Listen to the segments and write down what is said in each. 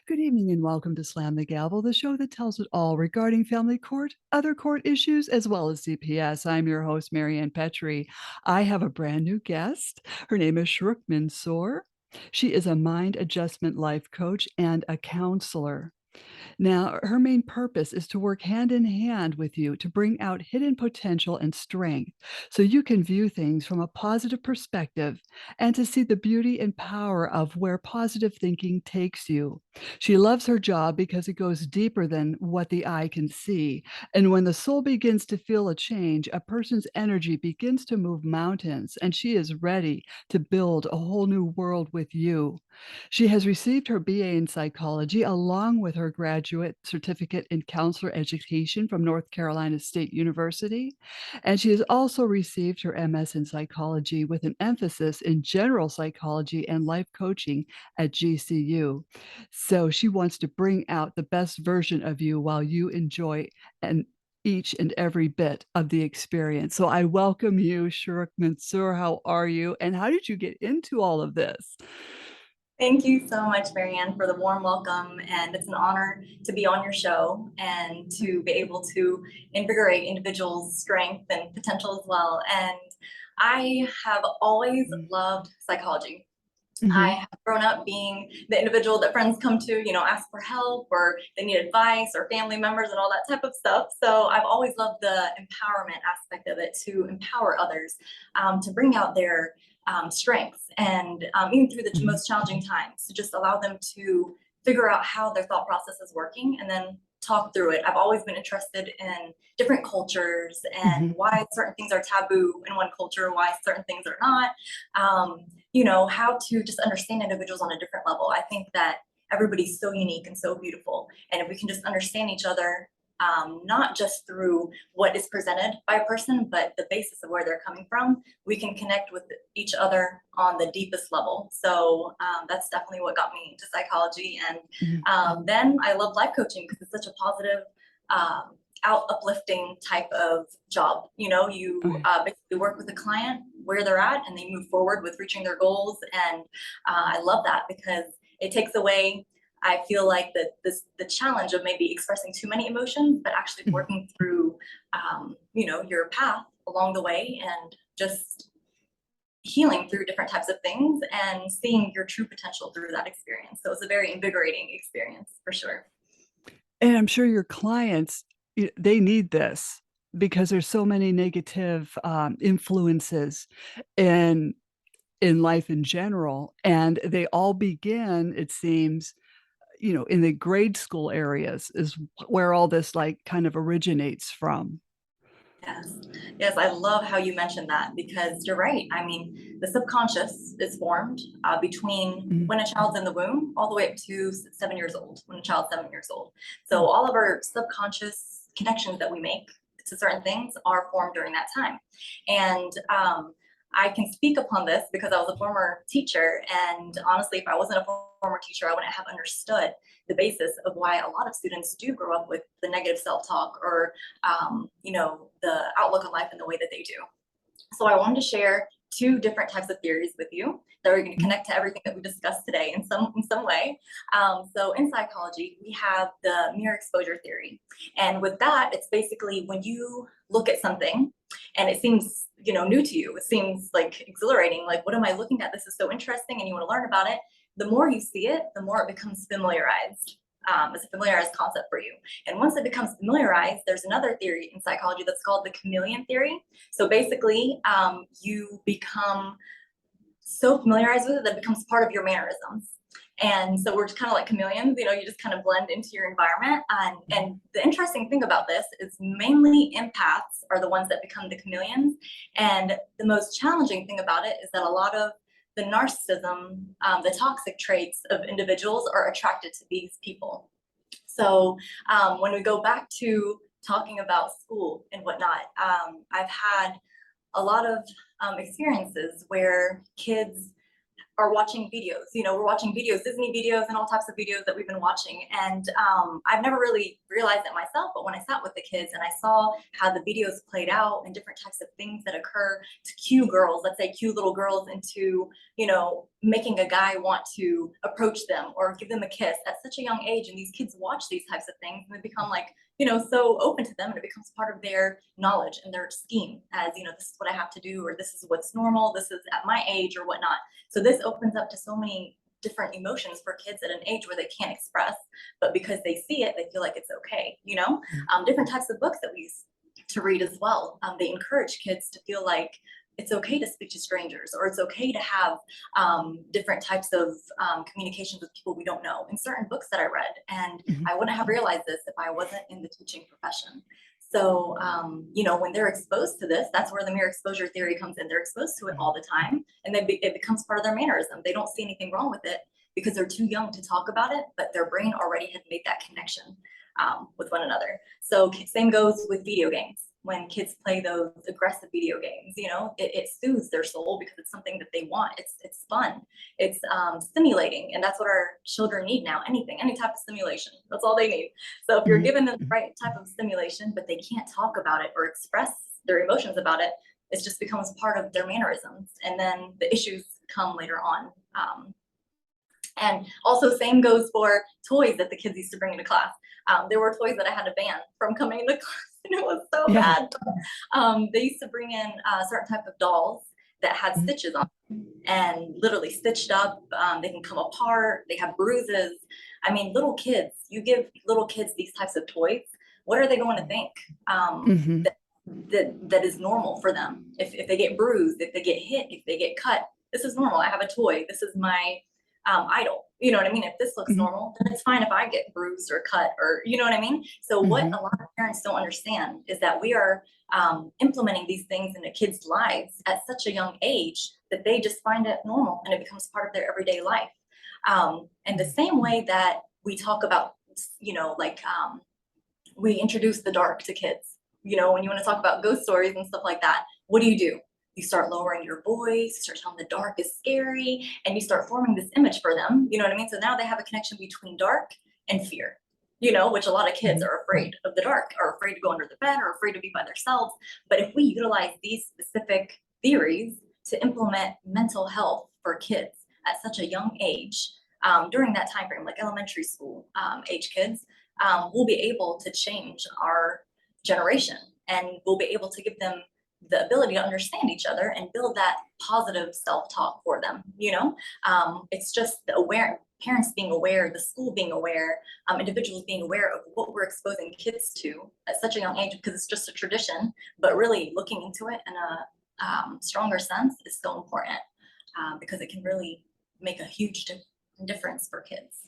Good evening and welcome to Slam the Gavel, the show that tells it all regarding family court, other court issues, as well as CPS. I'm your host, Maryann Petri. I have a brand new guest. Her name is Shurouk Mansour. She is a mind adjustment life coach and a counselor. Now, her main purpose is to work hand in hand with you to bring out hidden potential and strength so you can view things from a positive perspective and to see the beauty and power of where positive thinking takes you. She loves her job because it goes deeper than what the eye can see. And when the soul begins to feel a change, a person's energy begins to move mountains, and she is ready to build a whole new world with you. She has received her BA in psychology along with her graduate certificate in counselor education from North Carolina State University. And she has also received her MS in psychology with an emphasis in general psychology and life coaching at GCU. So she wants to bring out the best version of you while you enjoy and each and every bit of the experience. So I welcome you, Shurouk Mansour. How are you? And how did you get into all of this? Thank you so much, Maryann, for the warm welcome. And it's an honor to be on your show and to be able to invigorate individuals' strength and potential as well. And I have always loved psychology. I Mhm. have grown up being the individual that friends come to, ask for help or they need advice or family members and all that type of stuff. So I've always loved the empowerment aspect of it to empower others, to bring out their strengths and even through the Mhm. most challenging times to just allow them to figure out how their thought process is working and then talk through it. I've always been interested in different cultures and Mhm. why certain things are taboo in one culture, why certain things are not. How to just understand individuals on a different level. I think that everybody's so unique and so beautiful. And if we can just understand each other, not just through what is presented by a person, but the basis of where they're coming from, we can connect with each other on the deepest level. So that's definitely what got me into psychology. And Mhm. then I love life coaching because it's such a positive, um, uplifting type of job. You Okay. basically work with a client where they're at and they move forward with reaching their goals. And I love that because it takes away, I feel like the challenge of maybe expressing too many emotions, but actually Mhm. working through, your path along the way and just healing through different types of things and seeing your true potential through that experience. So it's a very invigorating experience for sure. And I'm sure your clients, they need this because there's so many negative, influences in life in general, and they all begin, it seems, in the grade school areas is where all this, like, kind of originates from. Yes. Yes, I love how you mentioned that because you're right. I mean, the subconscious is formed between Mhm. when a child's in the womb all the way up to 7 years old, when a child's 7 years old. So Mm. all of our subconscious connections that we make to certain things are formed during that time. And I can speak upon this because I was a former teacher. And honestly, if I wasn't a former teacher, I wouldn't have understood the basis of why a lot of students do grow up with the negative self-talk or the outlook on life in the way that they do. So I wanted to share two different types of theories with you that are going to Mhm. connect to everything that we discussed today in some way. So in psychology, we have the mirror exposure theory, and with that, it's basically when you look at something and it seems new to you, it seems like exhilarating. Like, what am I looking at? This is so interesting, and you want to learn about it. The more you see it, the more it becomes familiarized. It's a familiarized concept for you. And once it becomes familiarized, there's another theory in psychology that's called the chameleon theory. So basically, you become so familiarized with it that it becomes part of your mannerisms. And so we're just kind of like chameleons, you just kind of blend into your environment. And the interesting thing about this is mainly empaths are the ones that become the chameleons. And the most challenging thing about it is that a lot of the narcissism, the toxic traits of individuals are attracted to these people. So when we go back to talking about school and whatnot, I've had a lot of experiences where kids are watching videos. We're watching videos, Disney videos, and all types of videos that we've been watching. And I've never really realized it myself, but when I sat with the kids and I saw how the videos played out and different types of things that occur to cue girls, let's say cue little girls into, making a guy want to approach them or give them a kiss at such a young age. And these kids watch these types of things and they become like, so open to them, and it becomes part of their knowledge and their scheme as, this is what I have to do, or this is what's normal, this is at my age or whatnot. So this opens up to so many different emotions for kids at an age where they can't express, but because they see it, they feel like it's okay. Different types of books that we use to read as well. They encourage kids to feel like it's okay to speak to strangers, or it's okay to have different types of communications with people we don't know in certain books that I read. And Mhm. I wouldn't have realized this if I wasn't in the teaching profession. So, when they're exposed to this, that's where the mere exposure theory comes in. They're exposed to it all the time, and it becomes part of their mannerism. They don't see anything wrong with it because they're too young to talk about it, but their brain already had made that connection with one another. So same goes with video games. When kids play those aggressive video games, it soothes their soul because it's something that they want. It's fun. It's stimulating, and that's what our children need now. Any type of stimulation, that's all they need. So if you're Mhm. giving them the Mhm. right type of stimulation, but they can't talk about it or express their emotions about it, it just becomes part of their mannerisms, and then the issues come later on. And also, same goes for toys that the kids used to bring into class. There were toys that I had to ban from coming into class, and it was so Yeah. bad. They used to bring in certain type of dolls that had Mhm. stitches on them, and literally stitched up. They can come apart. They have bruises. I mean, little kids. You give little kids these types of toys. What are they going to think? Mhm. That is normal for them. If they get bruised, if they get hit, if they get cut, this is normal. I have a toy. This is my idol. You know what I mean? If this looks Mhm. normal, then it's fine if I get bruised or cut, or you know what I mean? So what Mhm. a lot of parents don't understand is that we are implementing these things into kids' lives at such a young age that they just find it normal and it becomes part of their everyday life. And the same way that we talk about, like we introduce the dark to kids. When you want to talk about ghost stories and stuff like that, what do? You start lowering your voice, you start telling them the dark is scary, and you start forming this image for them. You know what I mean? So now they have a connection between dark and fear, which a lot of kids Mhm. are afraid of the dark, are afraid to go under the bed, or afraid to be by themselves. But if we utilize these specific theories to implement mental health for kids at such a young age, during that time frame, like elementary school age kids, we'll be able to change our generation, and we'll be able to give them the ability to understand each other and build that positive self-talk for them. It's just the aware parents being aware, the school being aware, individuals being aware of what we're exposing kids to at such a young age, because it's just a tradition, but really looking into it in a stronger sense is so important, because it can really make a huge difference for kids.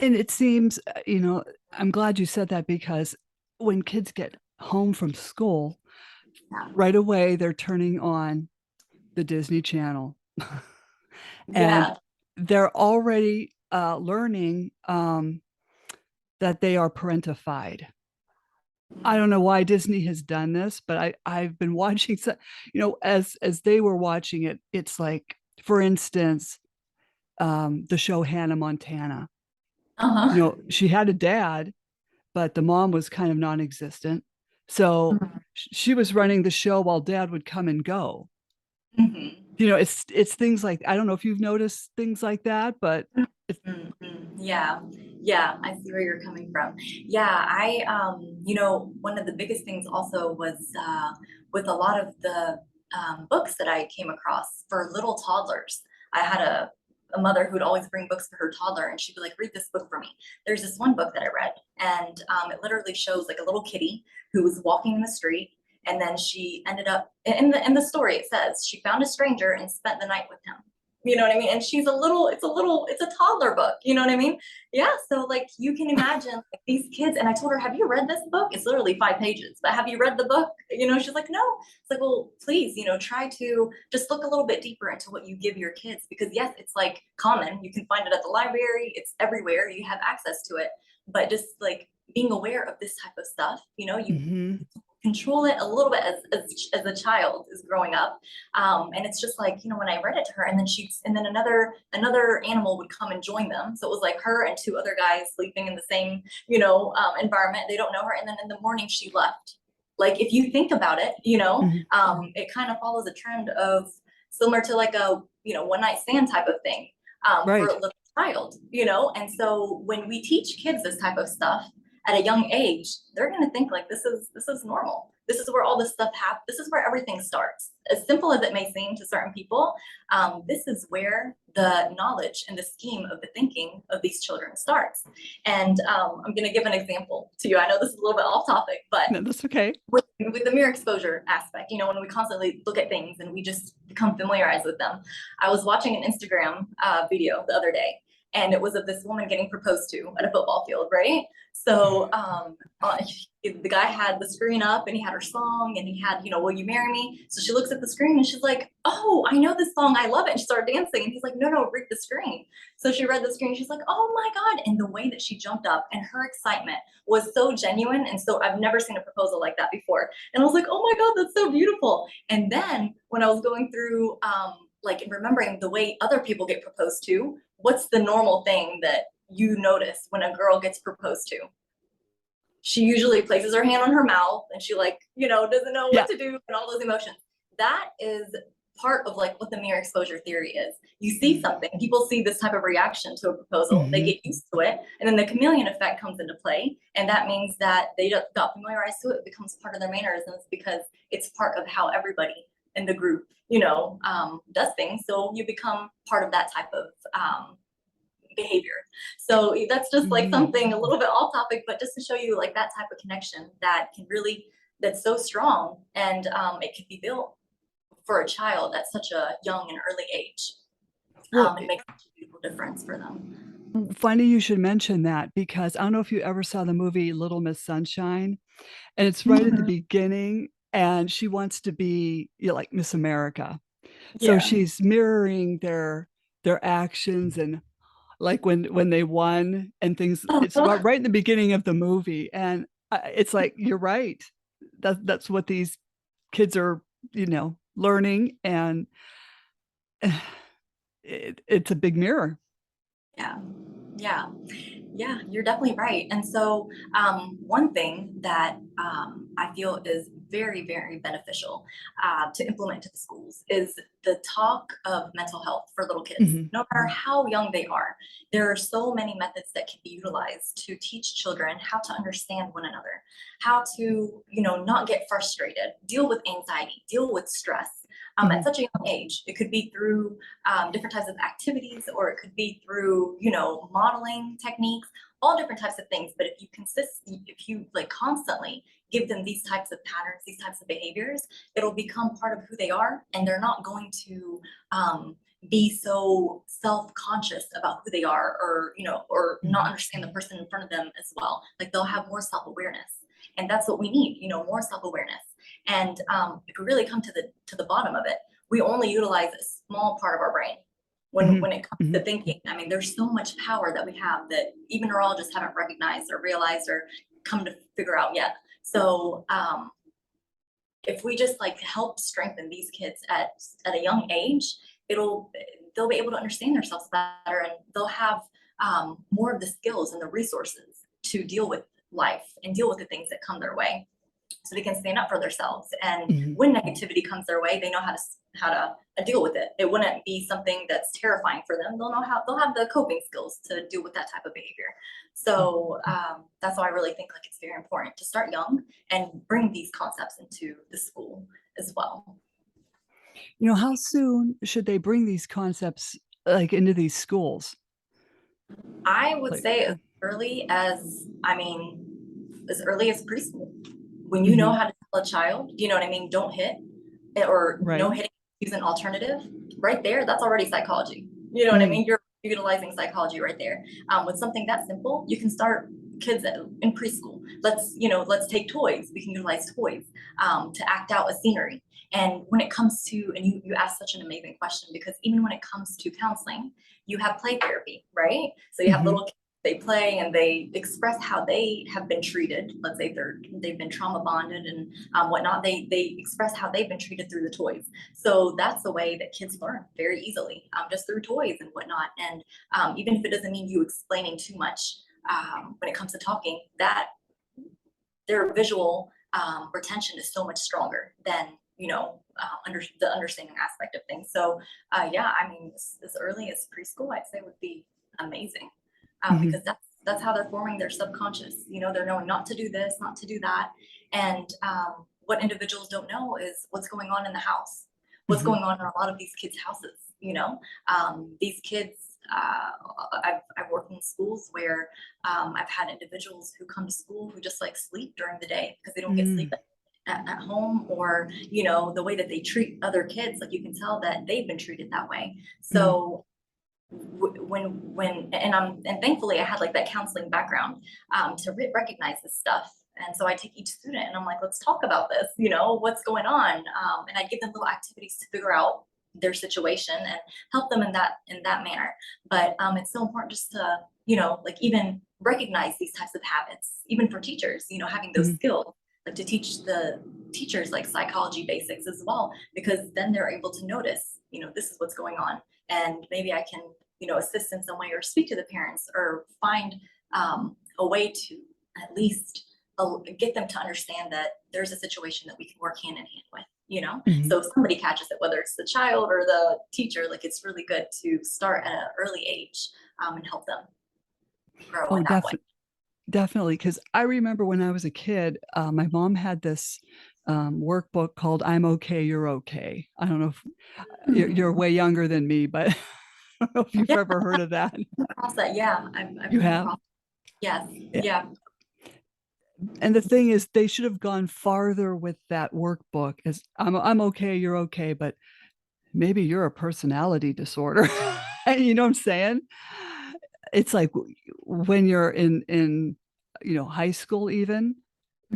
And it seems, I'm glad you said that because when kids get home from school, Yeah. right away they're turning on the Disney Channel. And Yeah. they're already, learning, that they are parentified. I don't know why Disney has done this, but I've been watching as they were watching it, it's like, for instance, the show Hannah Montana. Uh-huh. She had a dad, but the mom was kind of non-existent. So she was running the show while dad would come and go. Mhm. It's things like, I don't know if you've noticed things like that, but it's Mhm. Yeah. Yeah, I see where you're coming from. Yeah, one of the biggest things also was with a lot of the books that I came across for little toddlers. I had a mother who'd always bring books for her toddler, and she'd be like, read this book for me. There's this one book that I read, and it literally shows like a little kitty who was walking in the street, and then she ended up in the story. It says she found a stranger and spent the night with him. You know what I mean? And it's a toddler book. You know what I mean? Yeah. So like you can imagine like, these kids. And I told her, have you read this book? It's literally 5 pages, but have you read the book? She's like, no. It's like, well, please, try to just look a little bit deeper into what you give your kids, because yes, it's like common. You can find it at the library. It's everywhere. You have access to it, but just like being aware of this type of stuff, you Mhm. control it a little bit as a child is growing up. And it's just like, when I read it to her, and then another animal would come and join them. So it was like her and two other guys sleeping in the same, environment. They don't know her. And then in the morning she left. Like, if you think about it, Mhm. it kind of follows a trend of similar to like a, one night stand type of thing, for a Right. little child, and so when we teach kids this type of stuff at a young age, they're going to think like this is normal. This is where all this stuff happens. This is where everything starts. As simple as it may seem to certain people, this is where the knowledge and the scheme of the thinking of these children starts. And I'm going to give an example to you. I know this is a little bit off topic, but No, that's okay. with the mirror exposure aspect, when we constantly look at things and we just become familiarized with them. I was watching an Instagram video the other day, and it was of this woman getting proposed to at a football field, right? So the guy had the screen up, and he had her song, and he had, will you marry me? So she looks at the screen and she's like, oh, I know this song, I love it. And she started dancing, and he's like, no, read the screen. So she read the screen, she's like, oh my God. And the way that she jumped up and her excitement was so genuine. And so I've never seen a proposal like that before. And I was like, oh my God, that's so beautiful. And then when I was going through, like, remembering the way other people get proposed to, what's the normal thing that you notice when a girl gets proposed to? She usually places her hand on her mouth, and she, like, doesn't know Yeah. what to do, and all those emotions. That is part of like what the mirror exposure theory is. You see something, people see this type of reaction to a proposal, they Mhm. get used to it, and then the chameleon effect comes into play. And that means that they got familiarized to it. It becomes part of their mannerisms because it's part of how everybody in the group, does things. So you become part of that type of behavior. So that's just like Mhm. something a little bit off topic, but just to show you like that type of connection that's so strong, and it can be built for a child at such a young and early age, Well, and make such a beautiful difference for them. funny you should mention that because I don't know if you ever saw the movie Little Miss Sunshine, and it's right at the Mhm. beginning, and she wants to be, like Miss America. So Yeah. she's mirroring their actions and, like, when they won and things it's right in the beginning of the movie, and, it's like, you're right. That's what these kids are, learning, and it's a big mirror. Yeah. Yeah. Yeah, you're definitely right. And so, one thing that I feel is very, very beneficial to implement to the schools is the talk of mental health for little kids, Mhm. no matter how young they are. There are so many methods that can be utilized to teach children how to understand one another, how to, not get frustrated, deal with anxiety, deal with stress. At Mhm. such a young age, it could be through different types of activities, or it could be through, modeling techniques, all different types of things. But if you like constantly give them these types of patterns, these types of behaviors, it'll become part of who they are, and they're not going to be so self-conscious about who they are, or not Mhm. understand the person in front of them as well. Like, they'll have more self-awareness, and that's what we need, more self-awareness. And if we really come to the bottom of it, we only utilize a small part of our brain Mhm. when it comes to Mhm. thinking. I mean, there's so much power that we have that even neurologists haven't recognized or realized or come to figure out yet. So if we just like help strengthen these kids at a young age, it'll they'll be able to understand themselves better, and they'll have more of the skills and the resources to deal with life and deal with the things that come their way, so they can stand up for themselves. And Mhm. when negativity comes their way, they know how to deal with it. It wouldn't be something that's terrifying for them. They'll have the coping skills to deal with that type of behavior. So that's why I really think like it's very important to start young and bring these concepts into the school as well. How soon should they bring these concepts, like, into these schools? I would Like say as early as, I mean, as early as preschool. When you know Mhm. how to tell a child, you know what I mean, don't hit, or no Right. hitting, use an alternative, right there, that's already psychology. You know what I Mhm. mean? You're utilizing psychology right there. With something that simple, you can start kids in preschool. Let's take toys. We can utilize toys to act out a scenery. And when it comes to, and you asked such an amazing question, because even when it comes to counseling, you have play therapy, right? So you have Mhm. little kids they play and they express how they have been treated. Let's say they've been trauma bonded and whatnot. They express how they've been treated through the toys. So that's the way that kids learn very easily, just through toys and whatnot. And even if it doesn't mean you explaining too much when it comes to talking, that their visual retention is so much stronger than under the understanding aspect of things. So yeah, I mean, as early as preschool, I'd say would be amazing, Mhm. because that's how they're forming their subconscious. They're knowing not to do this, not to do that. And what individuals don't know is what's going on in the house, what's Mhm. going on in a lot of these kids' houses. These kids. I've worked in schools where I've had individuals who come to school who just like sleep during the day because they don't get sleep Mm. at home, or the way that they treat other kids, like you can tell that they've been treated that way. Mm. So when and thankfully I had like that counseling background to recognize this stuff. And so I take each student and I'm like, let's talk about this, what's going on. And I give them little activities to figure out their situation and help them in that manner. But it's so important just to like even recognize these types of habits, even for teachers, having those Mhm. skills, like to teach the teachers like psychology basics as well, because then they're able to notice, this is what's going on, and maybe I can assist in some way, or speak to the parents, or find a way to at least get them to understand that there's a situation that we can work hand in hand with. Mhm. So if somebody catches it, whether it's the child or the teacher, like it's really good to start at an early age, and help them grow Oh, in that way. definitely. Because I remember when I was a kid, my mom had this, workbook called "I'm okay, you're okay." I don't know if you're Mhm. way younger than me, but I don't know if you've Yeah, ever heard of that. I've come across that. Yeah, I've You come have? across. Yes, Yeah, yeah. and the thing is, they should have gone farther with that workbook as I'm okay, you're okay, but maybe you're a personality disorder. You know what I'm saying? It's like when you're in, high school even,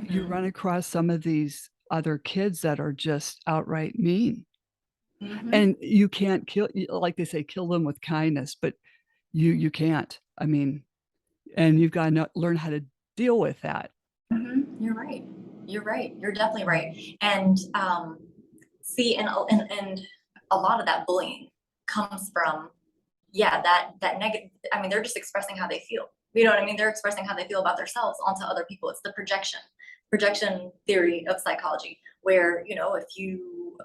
you run Mhm. across some of these other kids that are just outright mean, Mhm. and you can't like they say, "Kill them with kindness," but you can't. I mean, and you've gotta learn how to deal with that. You're right. You're right. You're definitely Mm. right. And see, and a lot of that bullying comes from, yeah, that negative. I mean, they're just expressing how they feel. You know what I mean? They're expressing how they feel about themselves onto other people. It's the projection theory of psychology, where if you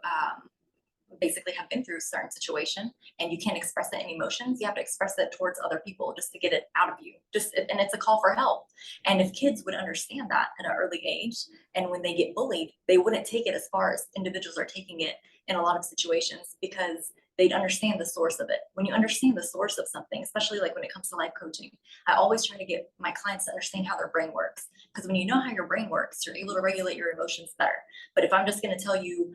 basically have been through a certain situation and you can't express it in emotions, you have to express it towards other people just to get it out of you, and it's a call for help. And if kids would understand that at an early age, and when they get bullied, they wouldn't take it as far as individuals are taking it in a lot of situations, because they'd understand the source of it. When you understand the source of something, especially like when it comes to life coaching, I always try to get my clients to understand how their brain works, because when you know how your brain works, you're able to regulate your emotions better. But if I'm just going to tell you,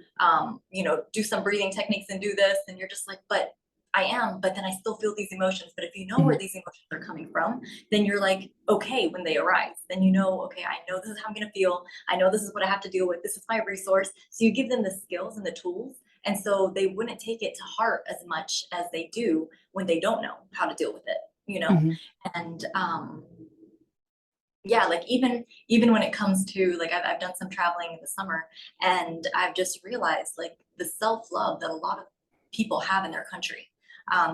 do some breathing techniques and do this, and you're just like, but I am, but then I still feel these emotions. But if you know where Mhm. these emotions are coming from, then you're like, okay, when they arise, then okay, I know this is how I'm going to feel. I know this is what I have to deal with. This is my resource. So you give them the skills and the tools. And so they wouldn't take it to heart as much as they do when they don't know how to deal with it. Mhm. And yeah, like even when it comes to like I've done some traveling in the summer, and I've just realized like the self-love that a lot of people have in their country.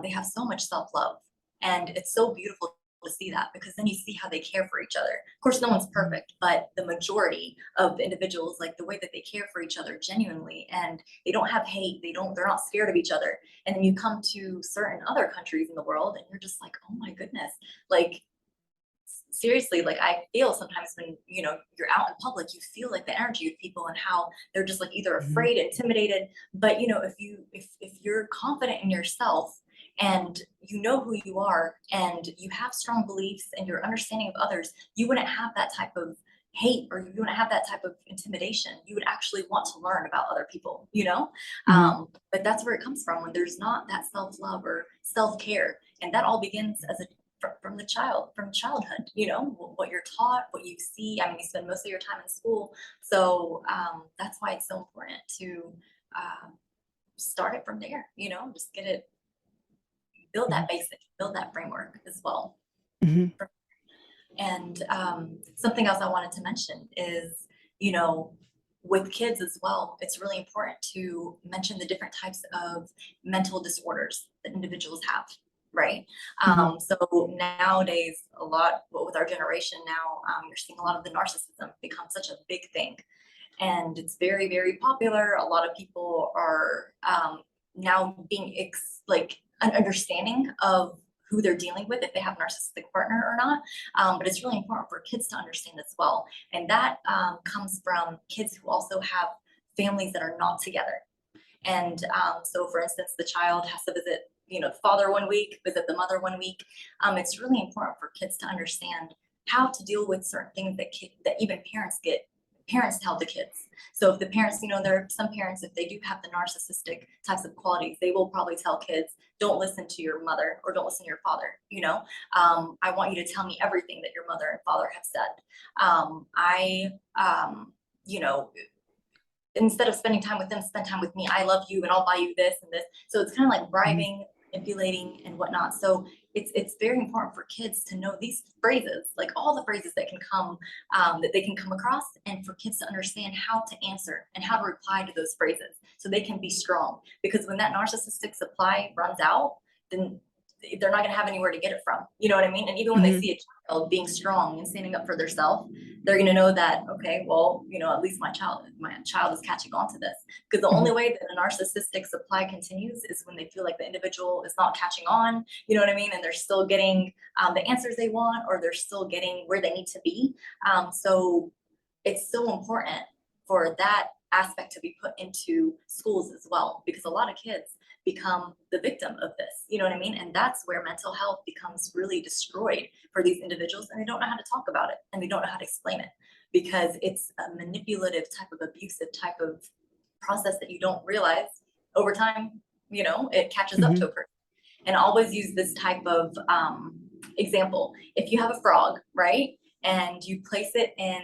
They have so much self-love, and it's so beautiful to see that, because then you see how they care for each other. Of course, no one's Mhm. perfect, but the majority of individuals, like the way that they care for each other genuinely, and they don't have hate, they're not scared of each other. And then you come to certain other countries in the world and you're just like, oh my goodness, like seriously, like I feel sometimes when you're out in public, you feel like the energy of people and how they're just like either Mhm. afraid, intimidated. But if you're confident in yourself, and you know who you are, and you have strong beliefs, and your understanding of others, you wouldn't have that type of hate, or you wouldn't have that type of intimidation. You would actually want to learn about other people. Mhm. But that's where it comes from, when there's not that self-love or self-care. And that all begins as a from from childhood. What you're taught, what you see. I mean, you spend most of your time in school. So that's why it's so important to start it from there. Just get it, build Mhm. that basic, build that framework as well. Mhm. And something else I wanted to mention is, you know, with kids as well, it's really important to mention the different types of mental disorders that individuals have, right? Mhm. So nowadays, a lot, well, with our generation now, you're seeing a lot of the narcissism become such a big thing, and it's very, very popular. A lot of people are now being like an understanding of who they're dealing with, if they have a narcissistic partner or not. But it's really important for kids to understand as well. And that comes from kids who also have families that are not together. And so, for instance, the child has to visit, the father one week, visit the mother one week. It's really important for kids to understand how to deal with certain things that even parents tell the kids. So if the parents, there are some parents, if they do have the narcissistic types of qualities, they will probably tell kids, don't listen to your mother or don't listen to your father. I want you to tell me everything that your mother and father have said. I you know Instead of spending time with them, spend time with me. I love you and I'll buy you this and this. So it's kind of like Mhm. bribing, manipulating, and whatnot. So it's very important for kids to know these phrases, like all the phrases that can come, that they can come across, and for kids to understand how to answer and how to reply to those phrases so they can be strong. Because when that narcissistic supply runs out, then they're not going to have anywhere to get it from. You know what I mean? And even when they Mhm. see a child being strong and standing up for themselves, they're going to know that, okay, well, at least my child is catching on to this. Because the only Mhm. way that a narcissistic supply continues is when they feel like the individual is not catching on. You know what I mean? And they're still getting the answers they want, or they're still getting where they need to be. So it's so important for that aspect to be put into schools as well, because a lot of kids become the victim of this. You know what I mean? And that's where mental health becomes really destroyed for these individuals, and they don't know how to talk about it and they don't know how to explain it, because it's a manipulative type of abusive type of process that you don't realize over time. It catches up to Mhm. a person. And always use this type of example. If you have a frog, right, and you place it in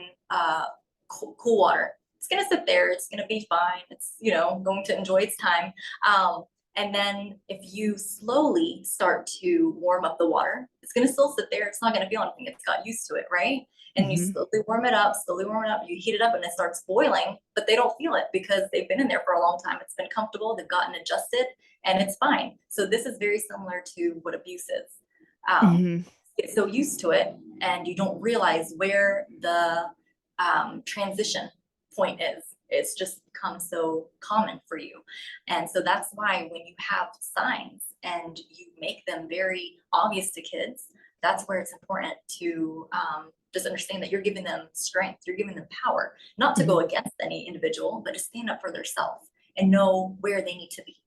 cool water, it's going to sit there. It's going to be fine. It's going to enjoy its time. Um, and then if you slowly start to warm up the water, it's going to still sit there. It's not going to feel anything. It's got used to it, right? And you Mhm. slowly warm it up, slowly warm it up. You heat it up, and it starts boiling, but they don't feel it because they've been in there for a long time. It's been comfortable. They've gotten adjusted, and it's fine. So this is very similar to what abuse is. Um, Mhm. get so used to it, and you don't realize where the transition point is. It's just become so common for you. And so that's why when you have signs and you make them very obvious to kids, that's where it's important to just understand that you're giving them strength, you're giving them power, not to Mhm. go against any individual, but to stand up for themselves and know where they need to be,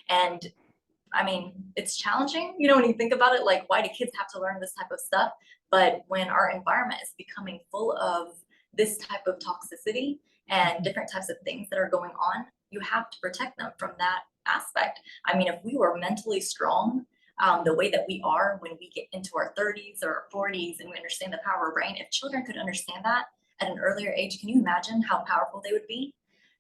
And I mean, it's challenging, when you think about it, like, why do kids have to learn this type of stuff? But when our environment is becoming full of this type of toxicity and Mhm. different types of things that are going on, you have to protect them from that aspect. I mean, if we were mentally strong, the way that we are when we get into our 30s or our 40s and we understand the power of our brain, if children could understand that at an earlier age, can you imagine how powerful they would be?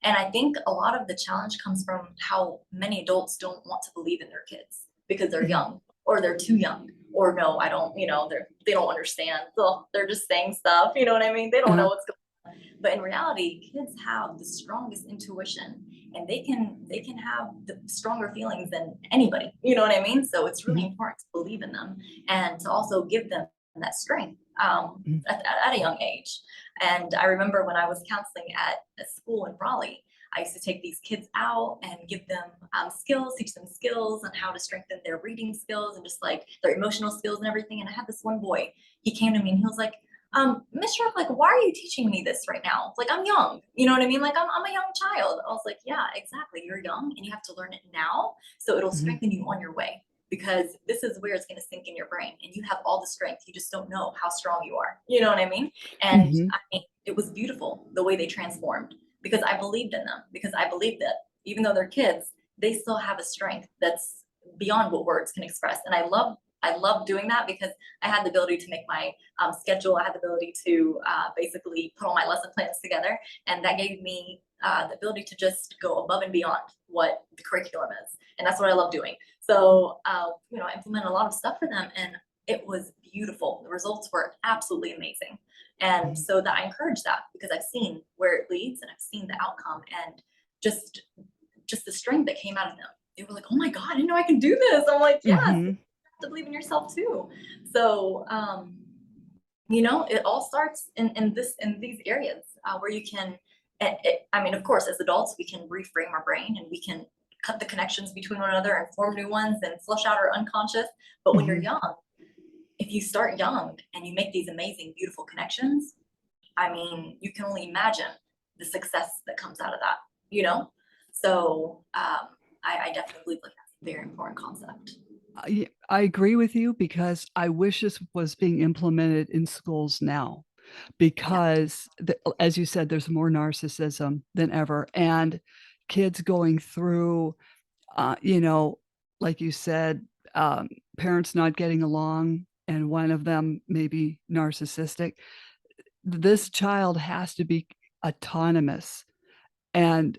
And I think a lot of the challenge comes from how many adults don't want to believe in their kids because they're Mhm. young, or they're too young, or no, I don't, they don't understand. So they're just saying stuff, you know what I mean? They don't know Uh-huh. what's going on. But in reality, kids have the strongest intuition, and they can have the stronger feelings than anybody. You know what I mean? So it's really Mhm. important to believe in them and to also give them that strength Mhm. at a young age. And I remember when I was counseling at a school in Raleigh, I used to take these kids out and give them skills, teach them skills on how to strengthen their reading skills and just like their emotional skills and everything. And I had this one boy, he came to me and he was like, Miss Shurouk, like, why are you teaching me this right now? Like, I'm young. You know what I mean? Like, I'm a young child. I was like, yeah, exactly. You're young and you have to learn it now. So it'll Mhm. strengthen you on your way, because this is where it's going to sink in your brain and you have all the strength. You just don't know how strong you are. You know what I mean? And Mhm. I mean, it was beautiful the way they transformed, because I believed in them, because I believed that even though they're kids, they still have a strength that's beyond what words can express. And I love doing that because I had the ability to make my schedule. I had the ability to basically put all my lesson plans together, and that gave me the ability to just go above and beyond what the curriculum is, and that's what I love doing. So I implement a lot of stuff for them, and it was beautiful. The results were absolutely amazing. And Mhm. so that I encourage that because I've seen where it leads and I've seen the outcome and just just the strength that came out of them. They were like, "Oh my God, I didn't know I can do this." I'm like, "Yes, you Mhm. have to believe in yourself too." So, it all starts in these areas where you can. I mean, of course, as adults, we can reframe our brain and we can cut the connections between one another and form new ones and flush out our unconscious. But when you're Mhm. young, if you start young and you make these amazing, beautiful connections, I mean, you can only imagine the success that comes out of that, you know? So I definitely believe like that's a very important concept. I agree with you because I wish this was being implemented in schools now Yeah, because as you said, there's more narcissism than ever, and kids going through, you know, like you said, parents not getting along and one of them maybe narcissistic. This child has to be autonomous and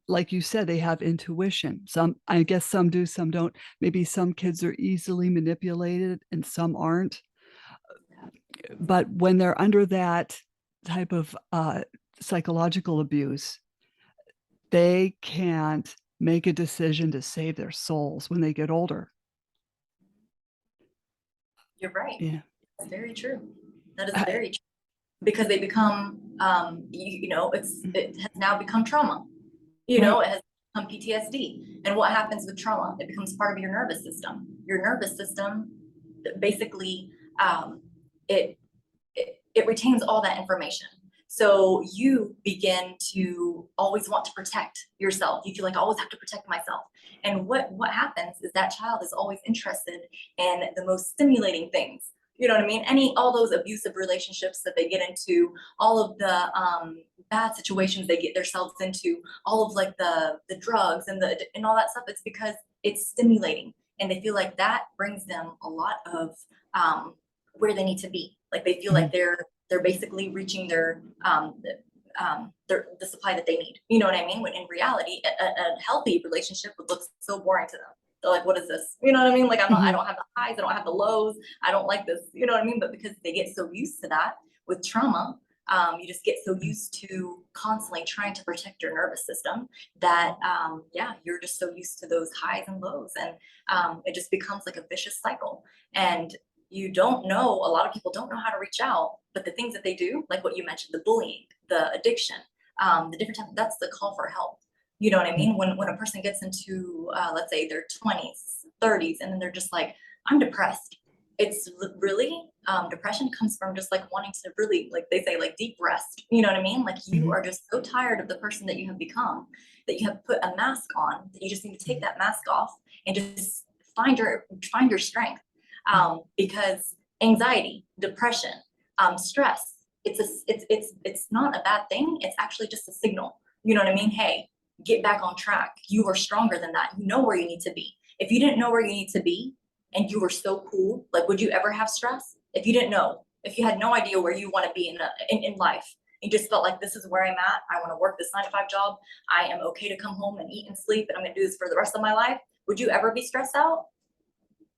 like you said, they have intuition. Some, I guess some do, some don't. Maybe some kids are easily manipulated and some aren't. But when they're under that type of psychological abuse, they can't make a decision to save their souls when they get older. you're right. Yeah. That's very true. That is I, very true. Because they become, it has now become trauma. right. It has become PTSD. And what happens with trauma? It becomes part of your nervous system. Your nervous system basically um, it it retains all that information. So you begin to always want to protect yourself. You feel like I always have to protect myself. And what happens is that child is always interested in the most stimulating things. You know what I mean? All those abusive relationships that they get into, all of the bad situations they get themselves into, all of like the drugs and all that stuff. It's because it's stimulating, and they feel like that brings them a lot of where they need to be. Like they feel like Mhm. they're basically reaching the supply that they need. You know what I mean? When in reality, a healthy relationship would look so boring to them. They're like, "What is this?" You know what I mean? Like I Mhm. don't have the highs, I don't have the lows. I don't like this. You know what I mean? But because they get so used to that with trauma, you just get so Mhm. used to constantly trying to protect your nervous system that yeah, you're just so used to those highs and lows, and it just becomes like a vicious cycle. And you don't know, a lot of people don't know how to reach out, but the things that they do, like what you mentioned, the bullying, the addiction, the different type, that's the call for help. You know what I Mhm. mean? When a person gets into, let's say their 20s, 30s, and then they're just like, I'm depressed. It's really, depression comes from just like wanting to really, like they say, like deep rest. You know what I mean? Like you Mhm. are just so tired of the person that you have become that you have put a mask on, that you just need to take Mhm. that mask off and just find your strength. Mhm. Because anxiety, depression, stress, it's not a bad thing. It's actually just a signal. You know what I mean? Hey, get back on track. You are stronger than that. You know where you need to be. If you didn't know where you need to be and you were so cool, like would you ever have stress? If you didn't know, if you had no idea where you want to be in life, you just felt like this is where I'm at. I want to work this 9 to 5 job. I am okay to come home and eat and sleep, and I'm going to do this for the rest of my life. Would you ever be stressed out?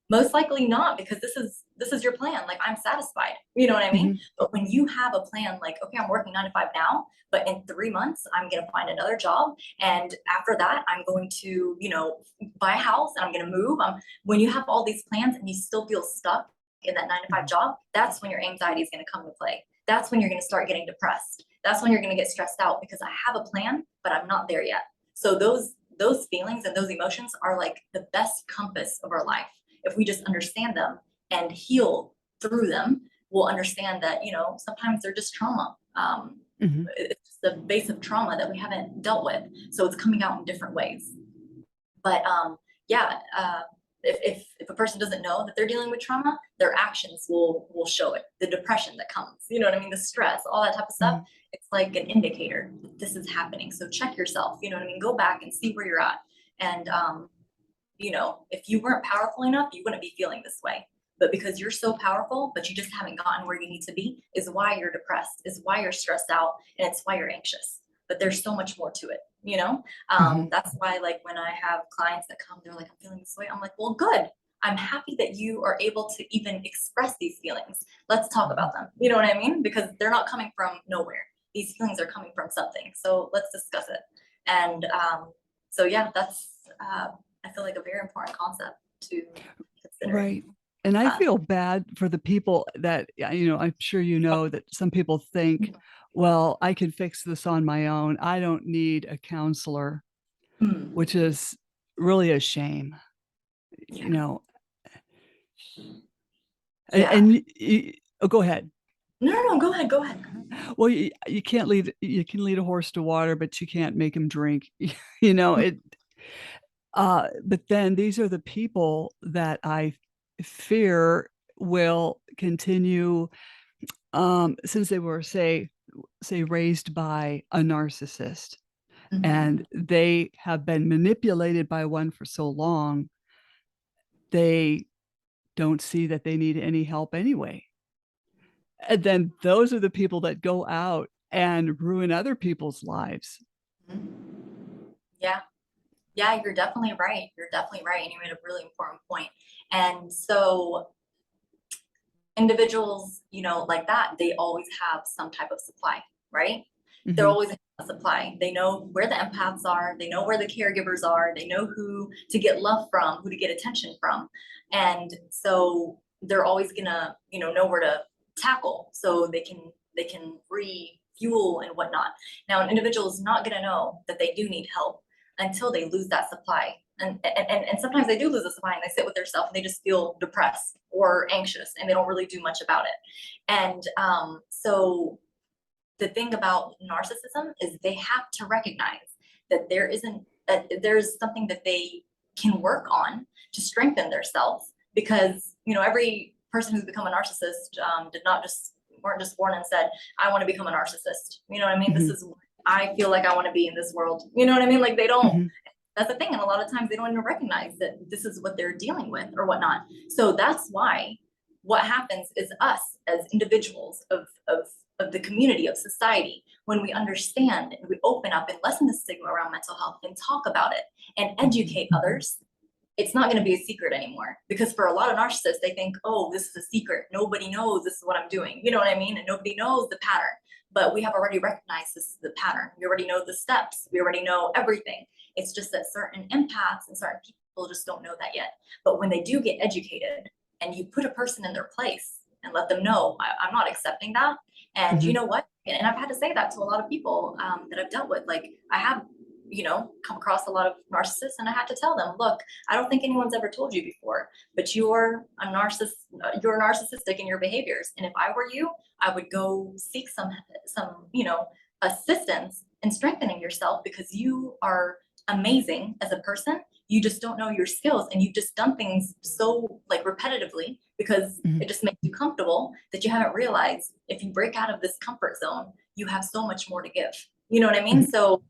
Most likely not, because this is your plan. Like I'm satisfied. You know what I mean? Mhm. But when you have a plan, like, okay, I'm working 9 to 5 now, but in 3 months, I'm gonna find another job. And after that, I'm going to, buy a house and I'm gonna move. When you have all these plans and you still feel stuck in that 9 to 5 Mhm. job, that's when your anxiety is gonna come into play. That's when you're gonna start getting depressed. That's when you're gonna get stressed out because I have a plan, but I'm not there yet. So those feelings and those emotions are like the best compass of our life. If we just understand them and heal through them, we'll understand that sometimes they're just trauma. Mhm. It's just the base of trauma that we haven't dealt with, so it's coming out in different ways. But yeah, if a person doesn't know that they're dealing with trauma, their actions will show it. The depression that comes, you know what I mean, the stress, all that type of stuff. Mhm. It's like an indicator that this is happening. So check yourself. You know what I mean. Go back and see where you're at, and if you weren't powerful enough, you wouldn't be feeling this way. But because you're so powerful, but you just haven't gotten where you need to be, is why you're depressed, is why you're stressed out, and it's why you're anxious. But there's so much more to it. Mhm. That's why, like, when I have clients that come, they're like, I'm feeling this way. I'm like, well, good. I'm happy that you are able to even express these feelings. Let's talk about them. You know what I mean? Because they're not coming from nowhere. These feelings are coming from something. So let's discuss it. And so, yeah, that's, I feel like, a very important concept to consider. Right. And I Uh, feel bad for the people that, I'm sure you know that some people think, well, I can fix this on my own. I don't need a counselor, which mm, is really a shame, you yeah. know. Yeah. And oh, go ahead. No, no, no. Go ahead. Go ahead. Well, you can't lead you can lead a horse to water, but you can't make him drink. You know, it but then these are the people that I fear will continue, since they were, say raised by a narcissist, and Mhm. they have been manipulated by one for so long, they don't see that they need any help anyway. And then those are the people that go out and ruin other people's lives. Mhm. Yeah. Yeah, you're definitely right. You're definitely right. And you made a really important point. And so individuals, like that, they always have some type of supply, right? They're Mhm, always a supply. They know where the empaths are, they know where the caregivers are, they know who to get love from, who to get attention from. And so they're always gonna, know where to tackle so they can refuel and whatnot. Now an individual is not gonna know that they do need help until they lose that supply. And sometimes they do lose the supply and they sit with themselves and they just feel depressed or anxious and they don't really do much about it. And so the thing about narcissism is they have to recognize that there's something that they can work on to strengthen themselves, because every person who's become a narcissist did not just weren't just born and said, I want to become a narcissist. You know what I mean? This mhm, is what I feel like I want to be in this world. You know what I mean? Like they don't, mhm, that's the thing. And a lot of times they don't even recognize that this is what they're dealing with or whatnot. So that's why what happens is us as individuals of the community, of society, when we understand and we open up and lessen the stigma around mental health and talk about it and educate others, it's not going to be a secret anymore. Because for a lot of narcissists, they think, oh, this is a secret. Nobody knows this is what I'm doing. You know what I mean? And nobody knows the pattern. But we have already recognized this is the pattern. We already know the steps. We already know everything. It's just that certain empaths and certain people just don't know that yet. But when they do get educated and you put a person in their place and let them know, I'm not accepting that. And you mhm. know what? And I've had to say that to a lot of people that I've dealt with. Like I have, come across a lot of narcissists, and I had to tell them, look, I don't think anyone's ever told you before, but you're a narcissist. You're narcissistic in your behaviors. And if I were you, I would go seek some assistance in strengthening yourself, because you are amazing as a person. You just don't know your skills, and you've just done things so like repetitively because Mhm, it just makes you comfortable that you haven't realized if you break out of this comfort zone, you have so much more to give. You know what I mean? mhm, So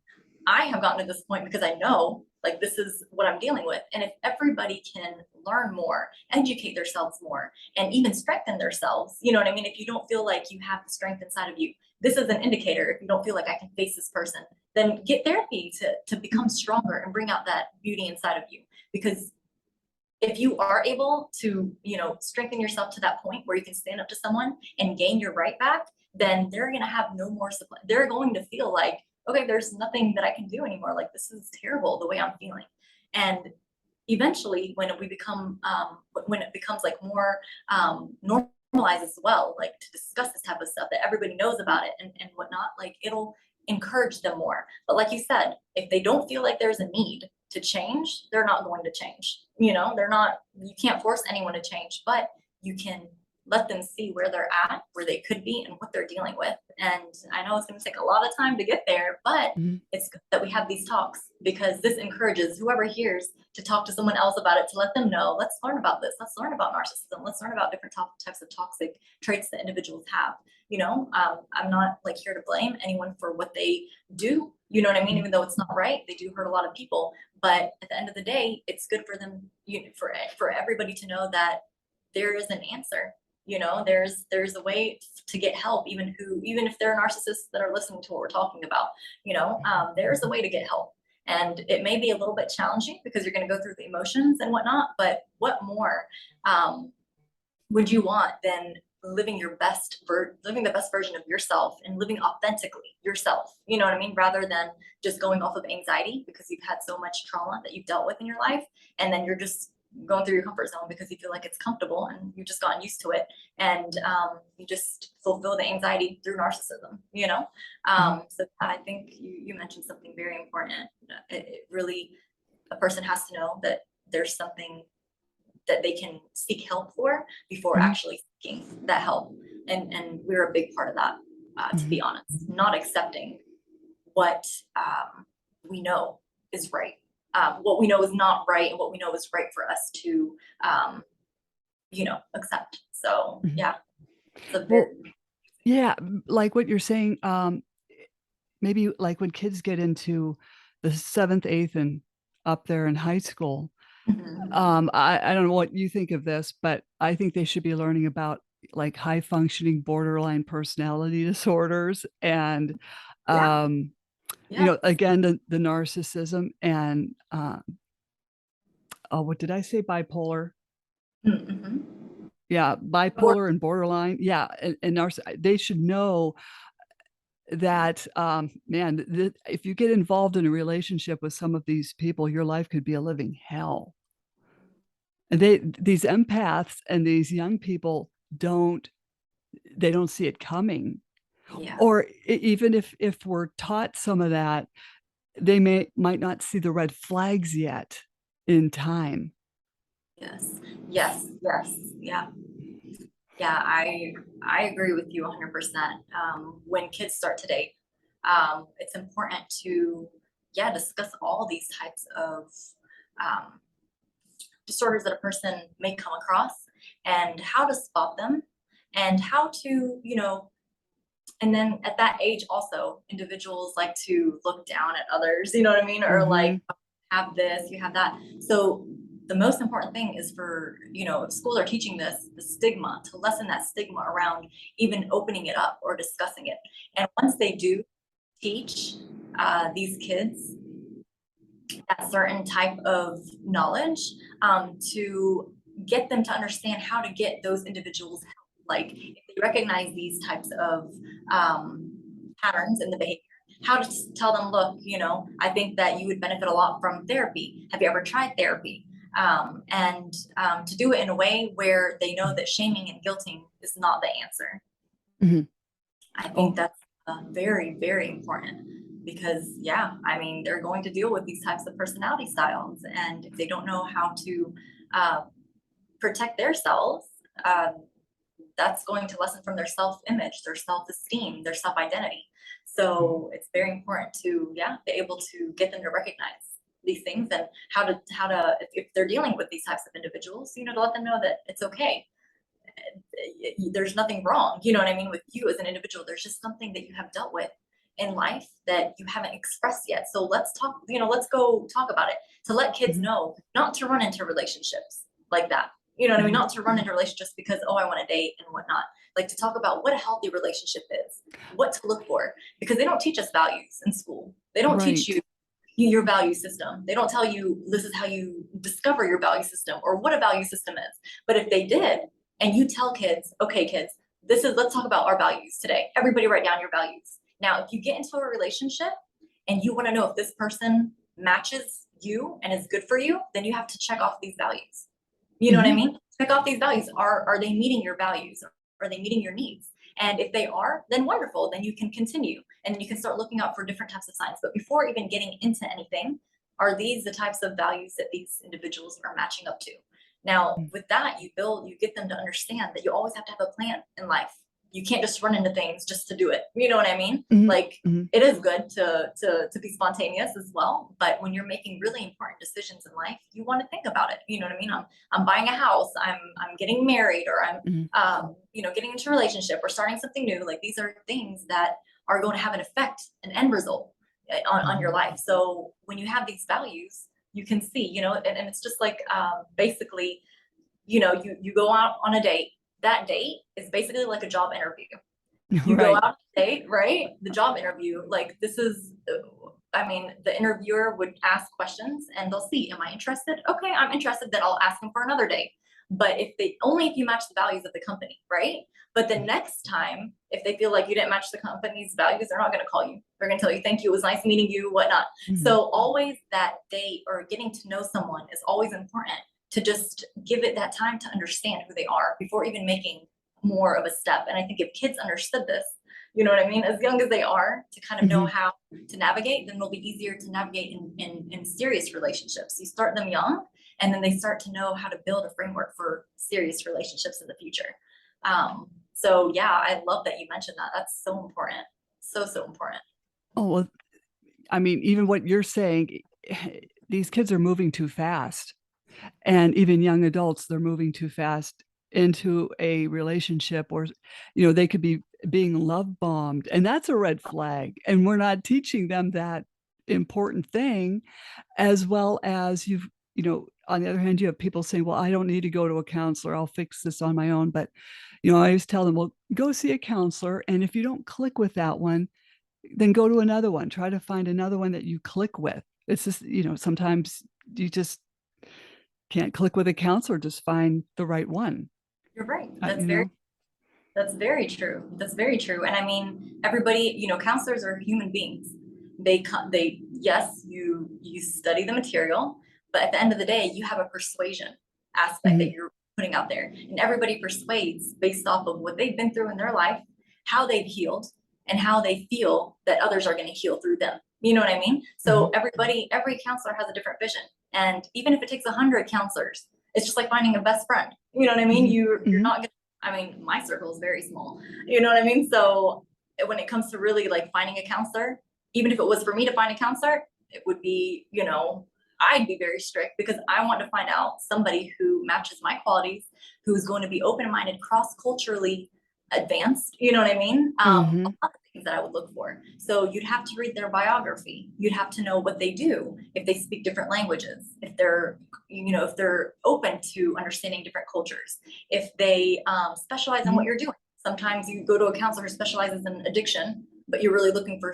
I have gotten to this point because I know like this is what I'm dealing with. And if everybody can learn more, educate themselves more, and even strengthen themselves, you know what I mean? If you don't feel like you have the strength inside of you, this is an indicator. If you don't feel like I can face this person, then get therapy to become stronger and bring out that beauty inside of you. Because if you are able to, strengthen yourself to that point where you can stand up to someone and gain your right back, then they're going to have no more supply. They're going to feel like, okay, there's nothing that I can do anymore. Like, this is terrible the way I'm feeling. And eventually, when it becomes like more normalized as well, like to discuss this type of stuff that everybody knows about it and whatnot, like it'll encourage them more. But like you said, if they don't feel like there's a need to change, they're not going to change. They're not, you can't force anyone to change, but you can let them see where they're at, where they could be, and what they're dealing with. And I know it's going to take a lot of time to get there, but mhm, it's good that we have these talks, because this encourages whoever hears to talk to someone else about it, to let them know, let's learn about this. Let's learn about narcissism. Let's learn about different types of toxic traits that individuals have. I'm not like here to blame anyone for what they do. You know what I mean? mhm, Even though it's not right, they do hurt a lot of people. But at the end of the day, it's good for them, for everybody to know that there is an answer. There's a way to get help, even if they're narcissists that are listening to what we're talking about. There's a way to get help. And it may be a little bit challenging because you're going to go through the emotions and whatnot, but what more um, would you want than living the best version of yourself and living authentically yourself, you know what I mean, rather than just going off of anxiety because you've had so much trauma that you've dealt with in your life, and then you're just going through your comfort zone because you feel like it's comfortable and you've just gotten used to it, and you just fulfill the anxiety through narcissism, you know. Mhm. So I think you mentioned something very important. It really, a person has to know that there's something that they can seek help for before Mhm. actually seeking that help. And we're a big part of that, to Mhm. be honest. Not accepting what we know is right, what we know is not right, and what we know is right for us to, accept. So Mhm. yeah, it's a very Well, yeah, like what you're saying, maybe like when kids get into the 7th, 8th, and up there in high school, mhm. I don't know what you think of this, but I think they should be learning about like high functioning borderline personality disorders and, Yeah, um, yes. again, the narcissism and, oh, what did I say? Bipolar? Mm-hmm. Yeah, bipolar and borderline. Yeah, and they should know that, man, if you get involved in a relationship with some of these people, your life could be a living hell. And these empaths and these young people don't they don't see it coming. Yeah. Or even if we're taught some of that, they might not see the red flags yet in time. Yes. Yes. Yes. Yeah. Yeah, I agree with you 100%. When kids start to date, it's important to, yeah, discuss all these types of um, disorders that a person may come across, and how to spot them, and how to, and then at that age also, individuals like to look down at others, you know what I mean, or like, Mhm. have this, you have that. So the most important thing is for, if schools are teaching this, the stigma, to lessen that stigma around even opening it up or discussing it. And once they do teach these kids that certain type of knowledge, to get them to understand how to get those individuals help. Like if they recognize these types of patterns in the behavior, how to tell them, look, I think that you would benefit a lot from therapy. Have you ever tried therapy? And to do it in a way where they know that shaming and guilting is not the answer. Mhm. I think Oh, that's very, very important because, yeah, I mean, they're going to deal with these types of personality styles. And if they don't know how to uh, protect themselves, uh, that's going to lessen from their self image, their self esteem, their self identity. mhm, So it's very important to, yeah, be able to get them to recognize these things, and how to if they're dealing with these types of individuals, to let them know that it's okay, there's nothing wrong, you know what I mean, with you as an individual. There's just something that you have dealt with in life that you haven't expressed yet. So let's talk, let's go talk about it, to let kids mhm, know not to run into relationships like that. You know what I mean? mhm. Not to run into relationships because, oh, I want to date and whatnot. Like to talk about what a healthy relationship is, what to look for, because they don't teach us values in school. They don't teach Right. you your value system. They don't tell you this is how you discover your value system or what a value system is. But if they did, and you tell kids, okay, kids, let's talk about our values today. Everybody write down your values. Now, if you get into a relationship and you want to know if this person matches you and is good for you, then you have to check off these values. You know what I Mhm, mean? Check off these values. Are they meeting your values? Are they meeting your needs? And if they are, then wonderful. Then you can continue and you can start looking out for different types of signs. But before even getting into anything, are these the types of values that these individuals are matching up to? Now, mm, with that, you get them to understand that you always have to have a plan in life. You can't just run into things just to do it. You know what I mean? mhm, Like mhm, it is good to be spontaneous as well, but when you're making really important decisions in life, you want to think about it. You know what I mean? I'm buying a house, I'm getting married, or I'm mhm, getting into a relationship or starting something new. Like these are things that are going to have an effect, an end result on your mhm, life. So when you have these values, you can see, and it's just like basically, you go out on a date. That date is basically like a job interview. You go right. out on a date, right? The job interview, like this is I mean, the interviewer would ask questions and they'll see, am I interested? Okay, I'm interested. Then I'll ask them for another date. But only if you match the values of the company, right? But the next time, if they feel like you didn't match the company's values, they're not going to call you. They're going to tell you, thank you, it was nice meeting you, whatnot. Mhm. So always that date or getting to know someone is always important, to just give it that time to understand who they are before even making more of a step. And I think if kids understood this, you know what I mean, as young as they are, to kind of know Mhm. how to navigate, then they'll be easier to navigate in serious relationships. You start them young, and then they start to know how to build a framework for serious relationships in the future. So yeah, I love that you mentioned that. That's so important. So, so important. Oh, well, I mean, even what you're saying, these kids are moving too fast. And even young adults, they're moving too fast into a relationship, or they could be being love bombed, and that's a red flag, and we're not teaching them that important thing. As well as on the other hand, you have people saying, well, I don't need to go to a counselor, I'll fix this on my own. But I always tell them, well, go see a counselor, and if you don't click with that one, then go to another one, try to find another one that you click with. It's just, sometimes you just can't click with a counselor, just find the right one. You're right. uh, you know That's very true. That's very true. And I mean, everybody, counselors are human beings. Yes, you study the material, but at the end of the day, you have a persuasion aspect that Mhm. you're putting out there. And everybody persuades based off of what they've been through in their life, how they've healed, and how they feel that others are going to heal through them. You know what I mean? So Mhm. every counselor has a different vision. And even if it takes 100 counselors, it's just like finding a best friend. You know what I mean? Mhm. You're Mhm. not gonna, I mean, my circle is very small. You know what I mean? So when it comes to really like finding a counselor, even if it was for me to find a counselor, it would be, I'd be very strict because I want to find out somebody who matches my qualities, who's going to be open-minded, cross-culturally advanced. You know what I mean? A Mhm. lot of things that I would look for. So you'd have to read their biography. You'd have to know what they do, if they speak different languages, if they're open to understanding different cultures, if they specialize in what Mhm. you're doing. Sometimes you go to a counselor who specializes in addiction, but you're really looking for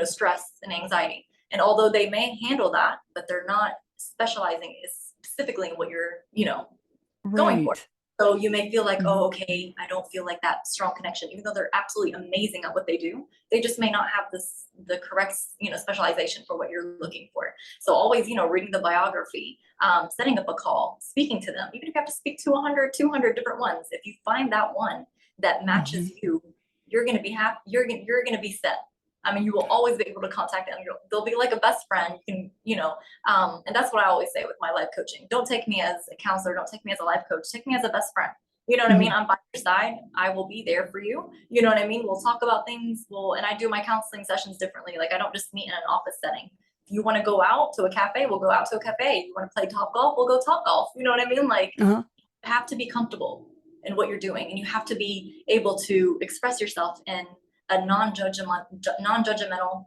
stress and anxiety. And although they may handle that, but they're not specializing specifically in what you're going for. Right. So you may feel like, Mhm. oh, okay, I don't feel like that strong connection, even though they're absolutely amazing at what they do. They just may not have the correct, specialization for what you're looking for. So always, reading the biography, setting up a call, speaking to them, even if you have to speak to 100, 200 different ones. If you find that one that matches Mhm. you, you're going to be happy. You're going to be set. I mean, you will always be able to contact them. They'll be like a best friend. You can, and that's what I always say with my life coaching. Don't take me as a counselor. Don't take me as a life coach. Take me as a best friend. You know what I mean? Mhm. I'm by your side. I will be there for you. You know what I mean? We'll talk about things. And I do my counseling sessions differently. Like I don't just meet in an office setting. If you want to go out to a cafe, we'll go out to a cafe. If you want to play top golf, we'll go top golf. You know what I mean? Like Uh-huh. you have to be comfortable in what you're doing, and you have to be able to express yourself in a non-judgmental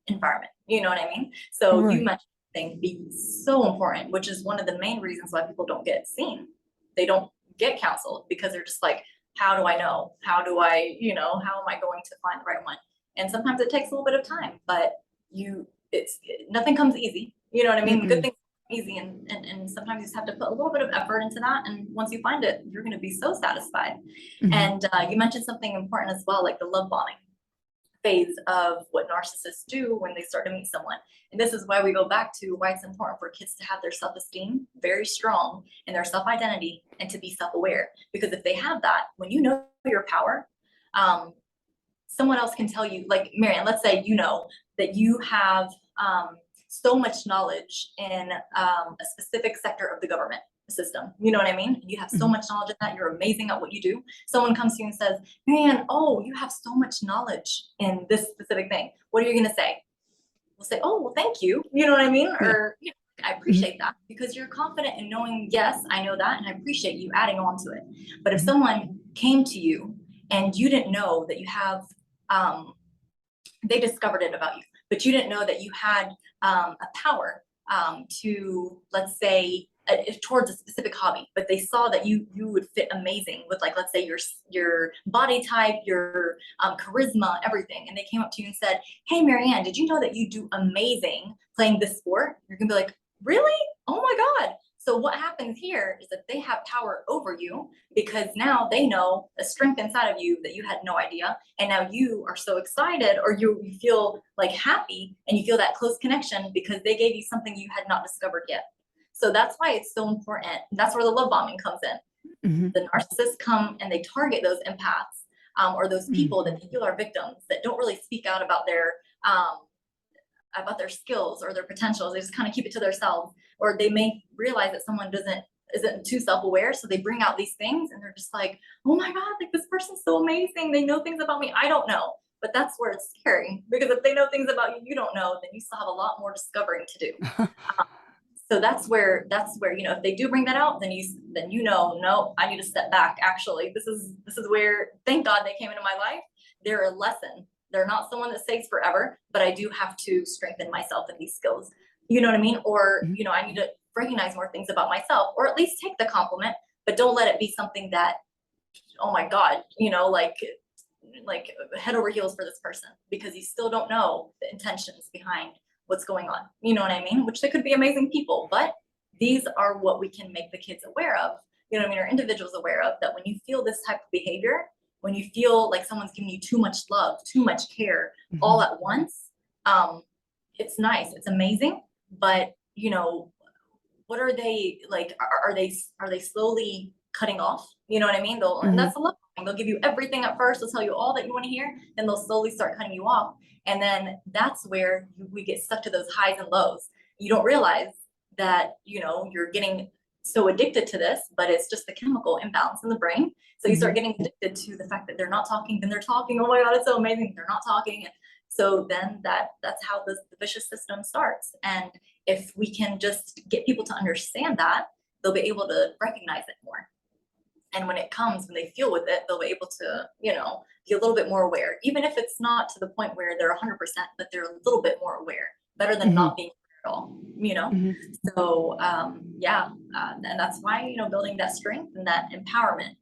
environment. You know what I mean? So you Right. mentioned things be so important, which is one of the main reasons why people don't get seen. They don't get counseled because they're just like, how do I know? How do I, how am I going to find the right one? And sometimes it takes a little bit of time, but nothing comes easy. You know what I mean? Good Mm-mm. things easy, and sometimes you just have to put a little bit of effort into that, and once you find it, you're going to be so satisfied. Mhm. And you mentioned something important as well, like the love bombing phase of what narcissists do when they start to meet someone. And this is why we go back to why it's important for kids to have their self-esteem very strong and their self-identity, and to be self-aware, because if they have that, when you know your power, um, someone else can tell you, like Maryann, let's say that you have so much knowledge in a specific sector of the government system. You know what I mean? You have so Mhm. much knowledge in that. You're amazing at what you do. Someone comes to you and says, "Man, oh, you have so much knowledge in this specific thing." What are you going to say? We'll say, "Oh, well, thank you." You know what I mean? Yeah. Or I Mhm. appreciate that, because you're confident in knowing, yes, I know that, and I appreciate you adding on to it. But if Mhm. someone came to you and you didn't know that you have um, they discovered it about you, but you didn't know that you had a power to, let's say, towards a specific hobby, but they saw that you would fit amazing with, like, let's say your body type, your charisma, everything, and they came up to you and said, "Hey, Maryann, did you know that you do amazing playing this sport?" You're gonna be like, "Really? Oh my God." So what happens here is that they have power over you because now they know a strength inside of you that you had no idea. And now you are so excited, or you feel like happy, and you feel that close connection because they gave you something you had not discovered yet. So that's why it's so important. That's where the love bombing comes in. Mhm. The narcissists come and they target those empaths, or those Mm. people that they feel are victims that don't really speak out about their skills or their potentials. They just kind of keep it to themselves, or they may realize that someone isn't too self-aware, so they bring out these things and they're just like, "Oh my God, like this person's so amazing, they know things about me I don't know." But that's where it's scary, because if they know things about you you don't know, then you still have a lot more discovering to do. So that's where if they do bring that out, then no, I need to step back. Actually, this is where, thank God they came into my life. They're a lesson. They're not someone that stays forever, but I do have to strengthen myself in these skills. You know what I mean? Or Mhm. I need to recognize more things about myself, or at least take the compliment, but don't let it be something that, oh my God, like head over heels for this person, because you still don't know the intentions behind what's going on. You know what I mean? Which they could be amazing people, but these are what we can make the kids aware of. You know what I mean? Or individuals aware of, that when you feel this type of behavior, when you feel like someone's giving you too much love, too much care, all Mhm. at once, it's nice, it's amazing, but what are they like? Are they slowly cutting off? You know what I mean? And Mhm. that's a love bombing. They'll give you everything at first. They'll tell you all that you want to hear, then they'll slowly start cutting you off, and then that's where we get stuck to those highs and lows. You don't realize that you're getting so addicted to this, but it's just the chemical imbalance in the brain. So you start Mhm. getting addicted to the fact that they're not talking, then they're talking. Oh my God, it's so amazing. They're not talking. So then that's how the vicious system starts. And if we can just get people to understand that, they'll be able to recognize it more. And when they feel with it, they'll be able to, be a little bit more aware, even if it's not to the point where they're 100%, but they're a little bit more aware, better than Mhm. not being aware at all. Mhm. So, yeah. And that's why, building that strength and that empowerment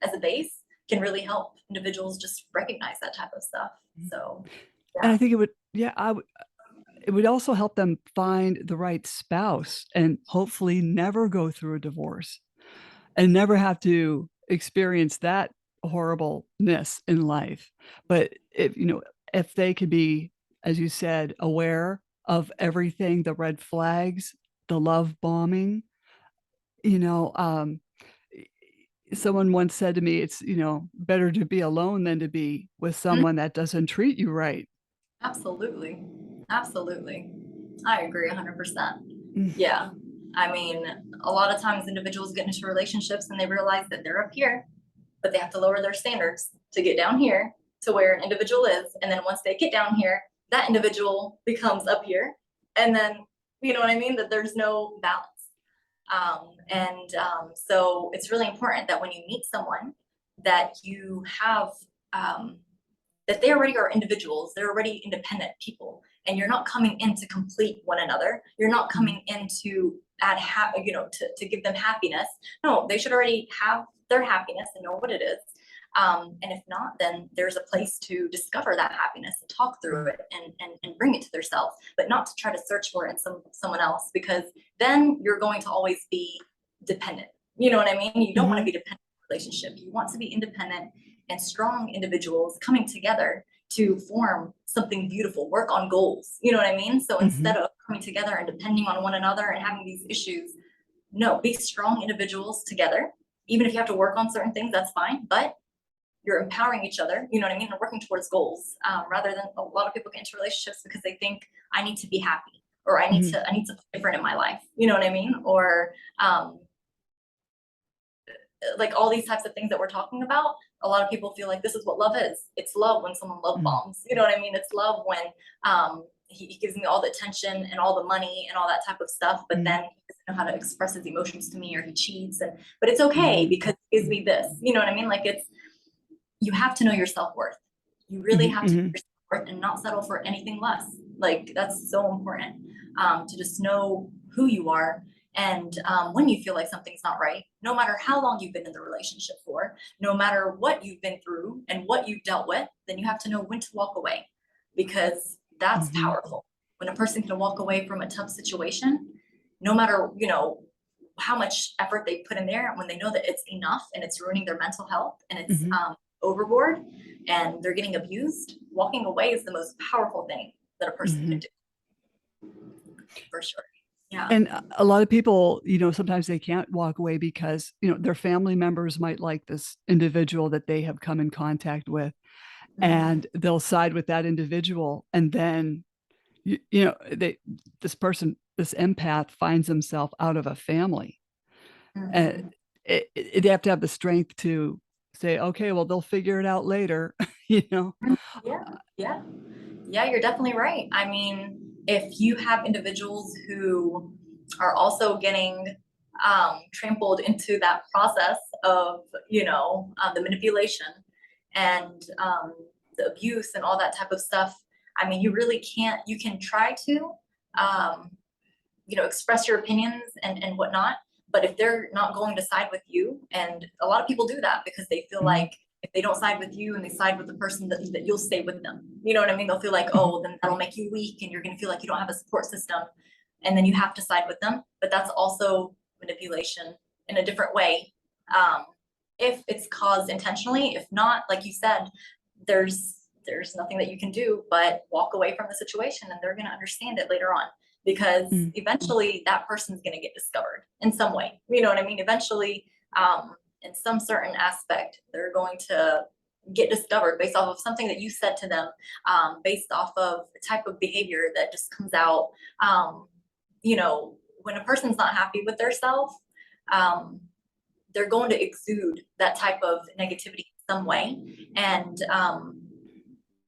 as a base can really help individuals just recognize that type of stuff. Mhm. So, And yeah. I think it would yeah, it would also help them find the right spouse and hopefully never go through a divorce and never have to experience that horribleness in life. But if they could be, as you said, aware of everything, the red flags, the love bombing, you know, someone once said to me, it's, better to be alone than to be with Mhm. someone that doesn't treat you right. Absolutely. Absolutely. I agree 100%. Mm. Yeah. I mean, a lot of times individuals get into relationships and they realize that they're up here, but they have to lower their standards to get down here to where an individual is. And then once they get down here, that individual becomes up here. And then, you know what I mean? That there's no balance. So it's really important that when you meet someone, that you have um, that they already are individuals, they're already independent people, and you're not coming in to complete one another. You're not Mhm. coming in to to give them happiness. No, they should already have their happiness and know what it is. And if not, then there's a place to discover that happiness and talk through Mhm. it, and bring it to themselves, but not to try to search for it in someone else, because then you're going to always be dependent. You know what I mean? You don't want to Mhm. be dependent in a relationship. You want to be independent and strong individuals coming together to form something beautiful, work on goals. You know what I mean? So instead Mhm. of coming together and depending on one another and having these issues, no, be strong individuals together. Even if you have to work on certain things, that's fine, but you're empowering each other, you know what I mean? And working towards goals, rather than a lot of people get into relationships because they think I need to be happy, or Mhm. I need something different in my life. You know what I mean? Or like all these types of things that we're talking about, a lot of people feel like this is what love is. It's love when someone love Mhm. bombs. You know what I mean? It's love when he gives me all the attention and all the money and all that type of stuff, but Mhm. then he doesn't know how to express his emotions to me, or he cheats. But it's okay Mhm. because he gives me this. You know what I mean? Like, you have to know your self worth. You really Mhm. have to know Mhm. your self worth and not settle for anything less. Like, that's so important, to just know who you are And when you feel like something's not right, no matter how long you've been in the relationship for, no matter what you've been through and what you've dealt with, then you have to know when to walk away, because that's Mhm. powerful. When a person can walk away from a tough situation, no matter, how much effort they put in there, when they know that it's enough and it's ruining their mental health and it's Mhm. overboard and they're getting abused, walking away is the most powerful thing that a person can Mhm. do, for sure. Yeah. And a lot of people, sometimes they can't walk away because, their family members might like this individual that they have come in contact with, Mhm. and they'll side with that individual. And then, this empath finds himself out of a family. Uh, Mhm. they have to have the strength to say, okay, well, they'll figure it out later, you know? Yeah, yeah, yeah, you're definitely right. I mean, if you have individuals who are also getting trampled into that process of, the manipulation and the abuse and all that type of stuff, I mean, you really can't, you can try to, um, express your opinions and whatnot. But if they're not going to side with you, and a lot of people do that because they feel Mhm. like if they don't side with you and they side with the person, that you'll stay with them. You know what I mean? They'll feel like, Mhm. oh, then that'll make you weak and you're going to feel like you don't have a support system. And then you have to side with them. But that's also manipulation in a different way. Um, if it's caused intentionally, if not, like you said, there's nothing that you can do but walk away from the situation, and they're going to understand it later on, because Mhm. eventually that person's going to get discovered in some way. You know what I mean? Eventually, in some certain aspect, they're going to get discovered based off of something that you said to them, based off of the type of behavior that just comes out. Um, when a person's not happy with their self, um, they're going to exude that type of negativity in some way. And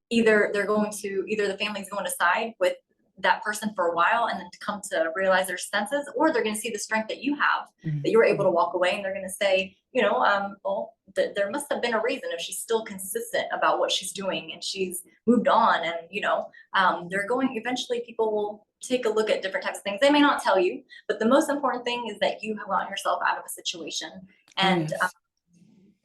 either the family's going to side with that person for a while and then to come to realize their senses, or they're going to see the strength that you have, that you were able Mhm. to walk away, and they're going to say, well, there must have been a reason if she's still consistent about what she's doing and she's moved on. And they're going, eventually people will take a look at different types of things. They may not tell you, but the most important thing is that you have gotten yourself out of a situation. Oh, And yes.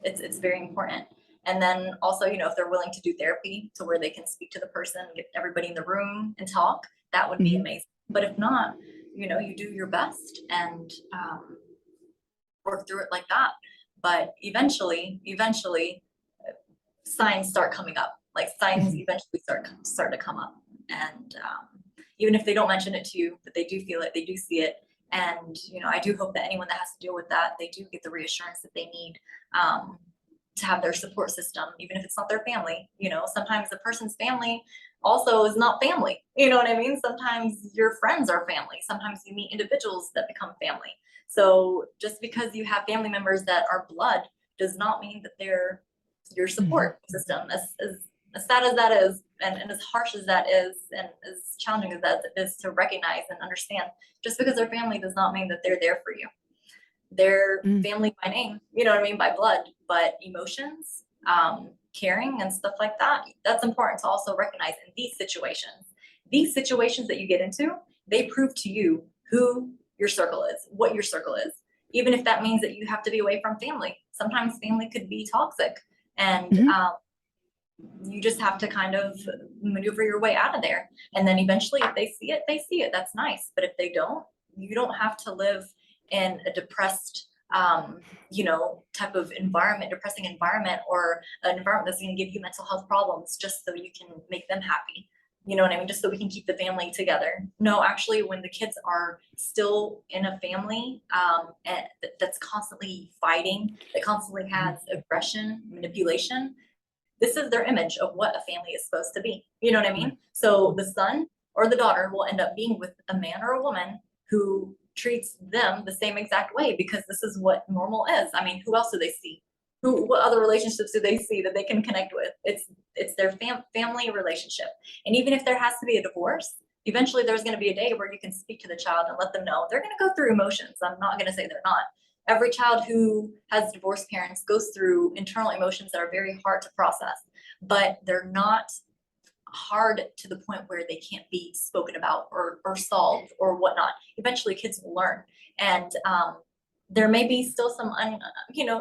it's very important. And then also, if they're willing to do therapy to where they can speak to the person, get everybody in the room and talk, that would be Mhm. amazing. But if not, you do your best and work through it like that. But eventually, signs start coming up. Like signs Mhm. eventually start to come up, and even if they don't mention it to you, but they do feel it, they do see it. And I do hope that anyone that has to deal with that, they do get the reassurance that they need, um, to have their support system, even if it's not their family. Sometimes the person's family also is not family. You know what I mean? Sometimes your friends are family. Sometimes you meet individuals that become family. So just because you have family members that are blood does not mean that they're your Mhm. support system. As sad as that is, and as harsh as that is, and as challenging as that is to recognize and understand, just because they're family does not mean that they're there for you. They're Mm. family by name, you know what I mean, by blood, but emotions, caring and stuff like that, that's important to also recognize in these situations. These situations that you get into, they prove to you who your circle is, what your circle is, even if that means that you have to be away from family. Sometimes family could be toxic, and Mhm. you just have to kind of maneuver your way out of there. And then eventually, if they see it, they see it. That's nice. But if they don't, you don't have to live in a depressed, type of environment, depressing environment, or an environment that's going to give you mental health problems just so you can make them happy. You know what I mean? Just so we can keep the family together. No, actually, when the kids are still in a family, that's constantly fighting, that constantly has Mhm. aggression, manipulation, this is their image of what a family is supposed to be. You know what I Yeah. mean? So the son or the daughter will end up being with a man or a woman who treats them the same exact way, because this is what normal is. I mean, who else do they see? What other relationships do they see that they can connect with? It's their family relationship. And even if there has to be a divorce, eventually there's going to be a day where you can speak to the child and let them know they're going to go through emotions. I'm not going to say they're not. Every child who has divorced parents goes through internal emotions that are very hard to process, but they're not hard to the point where they can't be spoken about or solved or whatnot. Eventually kids will learn. And there may be still some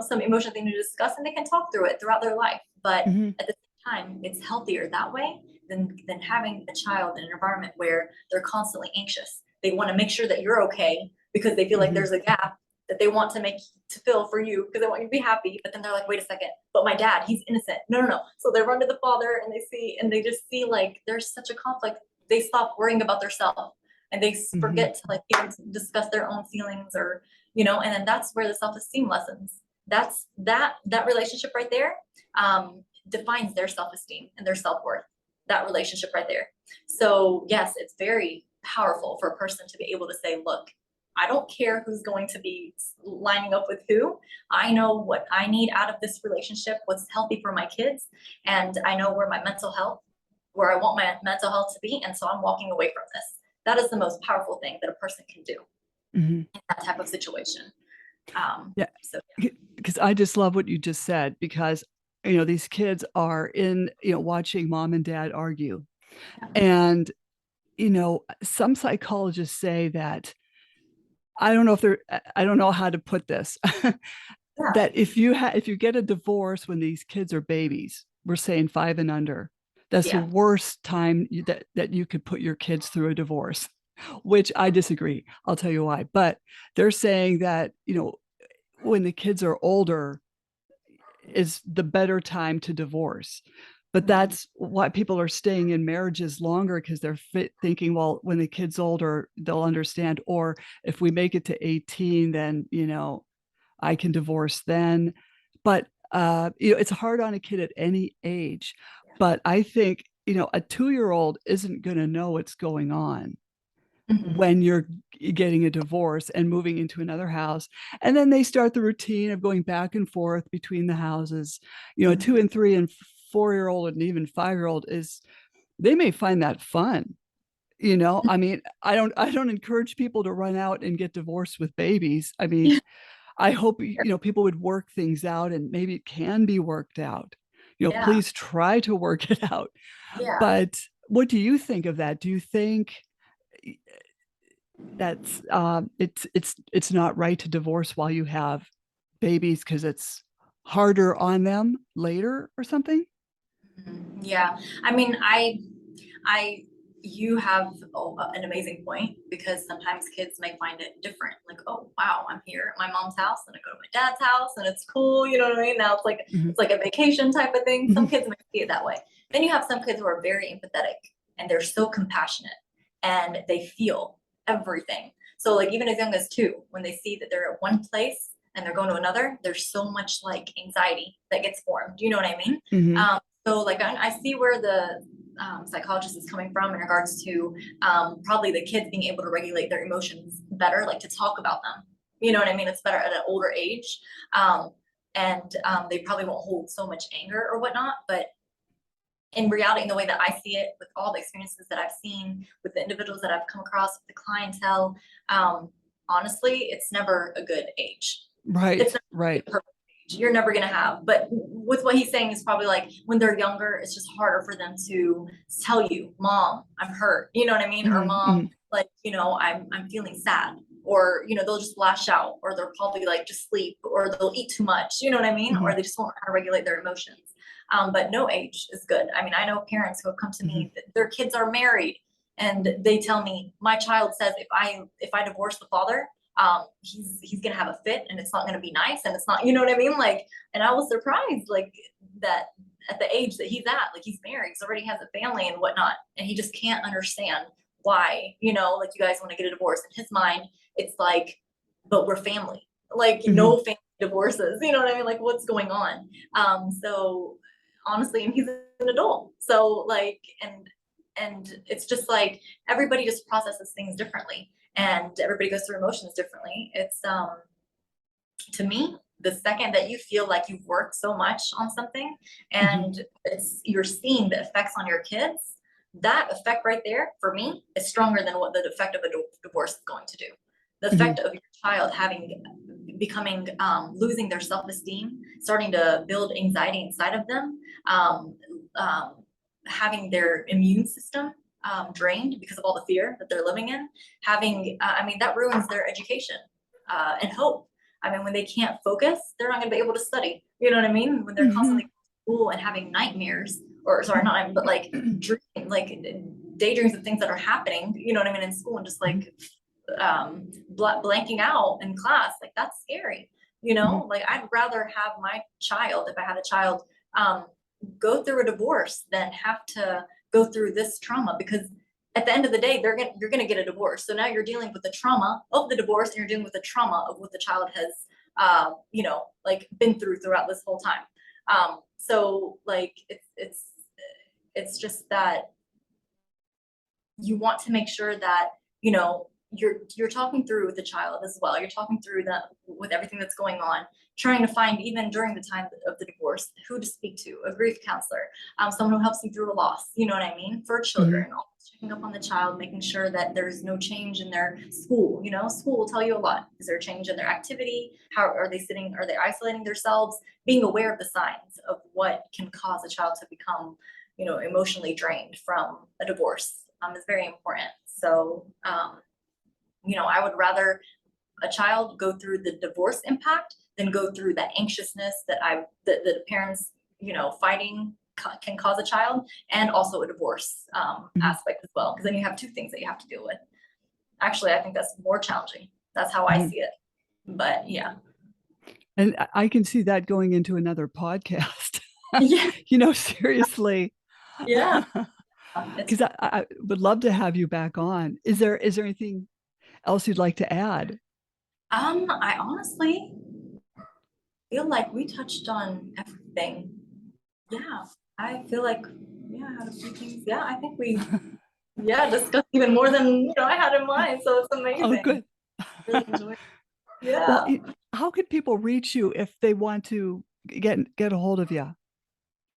some emotional thing to discuss, and they can talk through it throughout their life. But Mhm. at the same time, it's healthier that way than having a child in an environment where they're constantly anxious. They want to make sure that you're okay because they feel like Mhm. there's a gap that they want to fill for you because they want you to be happy. But then they're like, wait a second, but my dad, he's innocent. No, no, no. So they run to the father and they just see like there's such a conflict. They stop worrying about themselves and they Mhm. forget to like even discuss their own feelings or and then that's where the self-esteem lessons. That's that relationship right there defines their self-esteem and their self-worth. That relationship right there. So yes, it's very powerful for a person to be able to say, look, I don't care who's going to be lining up with who. I know what I need out of this relationship, what's healthy for my kids, and I know where where I want my mental health to be, and so I'm walking away from this. That is the most powerful thing that a person can do Mhm. in that type of situation. Yeah, So because I just love what you just said because, these kids are watching mom and dad argue. yeah, And, some psychologists say that I don't know how to put this, yeah, that if you get a divorce when these kids are babies, we're saying 5 and under, that's the yeah. worst time that you could put your kids through a divorce, which I disagree. I'll tell you why. But they're saying that, when the kids are older is the better time to divorce. But Mhm. that's why people are staying in marriages longer because they're thinking, well, when the kid's older, they'll understand. Or if we make it to 18, then, I can divorce then. But, it's hard on a kid at any age. But I think, a 2-year old isn't going to know what's going on Mhm. when you're getting a divorce and moving into another house. And then they start the routine of going back and forth between the houses. A Mhm. 2 and 3 and 4-year-old and even 5-year-old is they may find that fun. I mean, I don't encourage people to run out and get divorced with babies. I mean, I hope people would work things out and maybe it can be worked out. Yeah, Please try to work it out. yeah. But what do you think of that? Do you think that's it's not right to divorce while you have babies because it's harder on them later or something? Mhm. Yeah. I mean, I you have an amazing point because sometimes kids may find it different. Like, oh wow, I'm here at my mom's house and I go to my dad's house and it's cool. You know what I mean? Now Mhm. it's like a vacation type of thing. Some Mhm. kids may see it that way. Then you have some kids who are very empathetic and they're so compassionate and they feel everything. So like even as young as 2, when they see that they're at one place and they're going to another, there's so much like anxiety that gets formed. Do you know what I mean? Mhm. So like I see where the psychologist is coming from in regards to probably the kids being able to regulate their emotions better, like to talk about them. You know what I mean? It's better at an older age. They probably won't hold so much anger or whatnot. But in reality, in the way that I see it, with all the experiences that I've seen, with the individuals that I've come across, with the clientele, um, honestly, it's never a good age. It's Right, not a right. perfect age. You're never gonna have. But with what he's saying is probably like when they're younger, it's just harder for them to tell you, "Mom, I'm hurt." You know what I mean? Or Mhm. "Mom, Mhm. like I'm feeling sad." Or they'll just lash out, or they'll probably like just sleep, or they'll eat too much. You know what I mean? Or Mhm. they just won't know how to regulate their emotions. But no age is good. I mean, I know parents who have come to Mhm. me, their kids are married, and they tell me, my child says if I divorce the father, he's gonna have a fit, and it's not gonna be nice, and it's not, you know what I mean? Like, and I was surprised, like that at the age that he's at, like he's married, he's already has a family and whatnot, and he just can't understand why, like you guys want to get a divorce. In his mind, it's like, but we're family, like Mhm. no family divorces, you know what I mean? Like what's going on? So honestly, and he's an adult, so like, and it's just like everybody just processes things differently and everybody goes through emotions differently. It's to me, the second that you feel like you've worked so much on something Mhm. and you're seeing the effects on your kids, that effect right there for me is stronger than what the effect of a divorce is going to do. The effect Mhm. of your child becoming losing their self-esteem, starting to build anxiety inside of them, um, um, having their immune system drained because of all the fear that they're living in, having, I mean, that ruins their education and hope. I mean, when they can't focus, they're not going to be able to study. You know what I mean? When they're Mhm. constantly in school and having nightmares, or sorry, not, but like dream, like daydreams of things that are happening, you know what I mean, in school, and just Mhm. like blanking out in class, like that's scary. You Mhm. know, like I'd rather have my child, if I had a child, um, go through a divorce than have to go through this trauma, because at the end of the day, you're gonna get a divorce. So now you're dealing with the trauma of the divorce, and you're dealing with the trauma of what the child has, you know, like been through throughout this whole time. So like it's just that you want to make sure that, you know, you're talking through with the child as well. You're talking through that with everything that's going on, trying to find, even during the time of the divorce, who to speak to, a grief counselor, someone who helps you through a loss, you know what I mean, for Mhm. children. Always checking up on the child, making sure that there's no change in their school. You know, school will tell you a lot. Is there a change in their activity? How are they sitting? Are they isolating themselves? Being aware of the signs of what can cause a child to become, you know, emotionally drained from a divorce, is very important. So, you know, I would rather a child go through the divorce impact than go through that anxiousness that the parents, you know, fighting can cause a child, and also a divorce Mhm. aspect as well, because then you have two things that you have to deal with. Actually, I think that's more challenging. That's how I Mhm. see it. But yeah. And I can see that going into another podcast. Yeah. You know, seriously. Yeah. It's 'Cause I would love to have you back on. Is there anything else you'd like to add? I honestly feel like we touched on everything. Yeah, I feel like, yeah, I had a few things. Yeah, I think we, yeah, discussed even more than, you know, I had in mind. So it's Oh, amazing. good. Really enjoyed it. Well, Yeah. how could people reach you if they want to get a hold of you?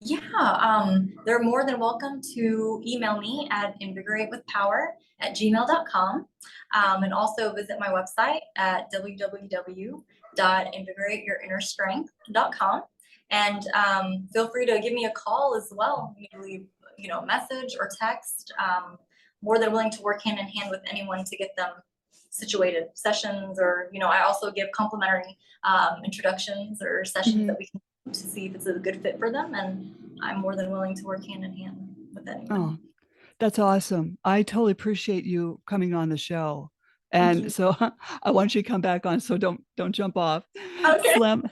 Yeah, they're more than welcome to email me at invigoratewithpower@gmail.com, and also visit my website at www.invigorateyourinnerstrength.com. And feel free to give me a call as well. You can leave, you know, a message or text. More than willing to work hand in hand with anyone to get them situated sessions, or, you know, I also give complimentary introductions or sessions Mhm. that we can to see if it's a good fit for them. And I'm more than willing to work hand in hand with anyone. Oh, that's awesome. I totally appreciate you coming on the show. Thank And you. so I want you to come back on, so don't jump off. Okay. Slam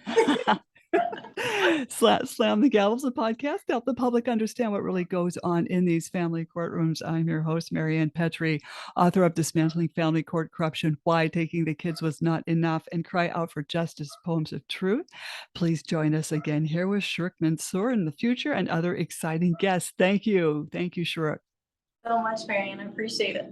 Slam the Gavel's a podcast to help the public understand what really goes on in these family courtrooms. I'm your host, Maryann Petri, author of Dismantling Family Court Corruption, Why Taking the Kids Was Not Enough, and Cry Out for Justice, Poems of Truth. Please join us again here with Shurouk Mansour in the future and other exciting guests. Thank you. Thank you, Shurouk. So much, Marion. I appreciate it.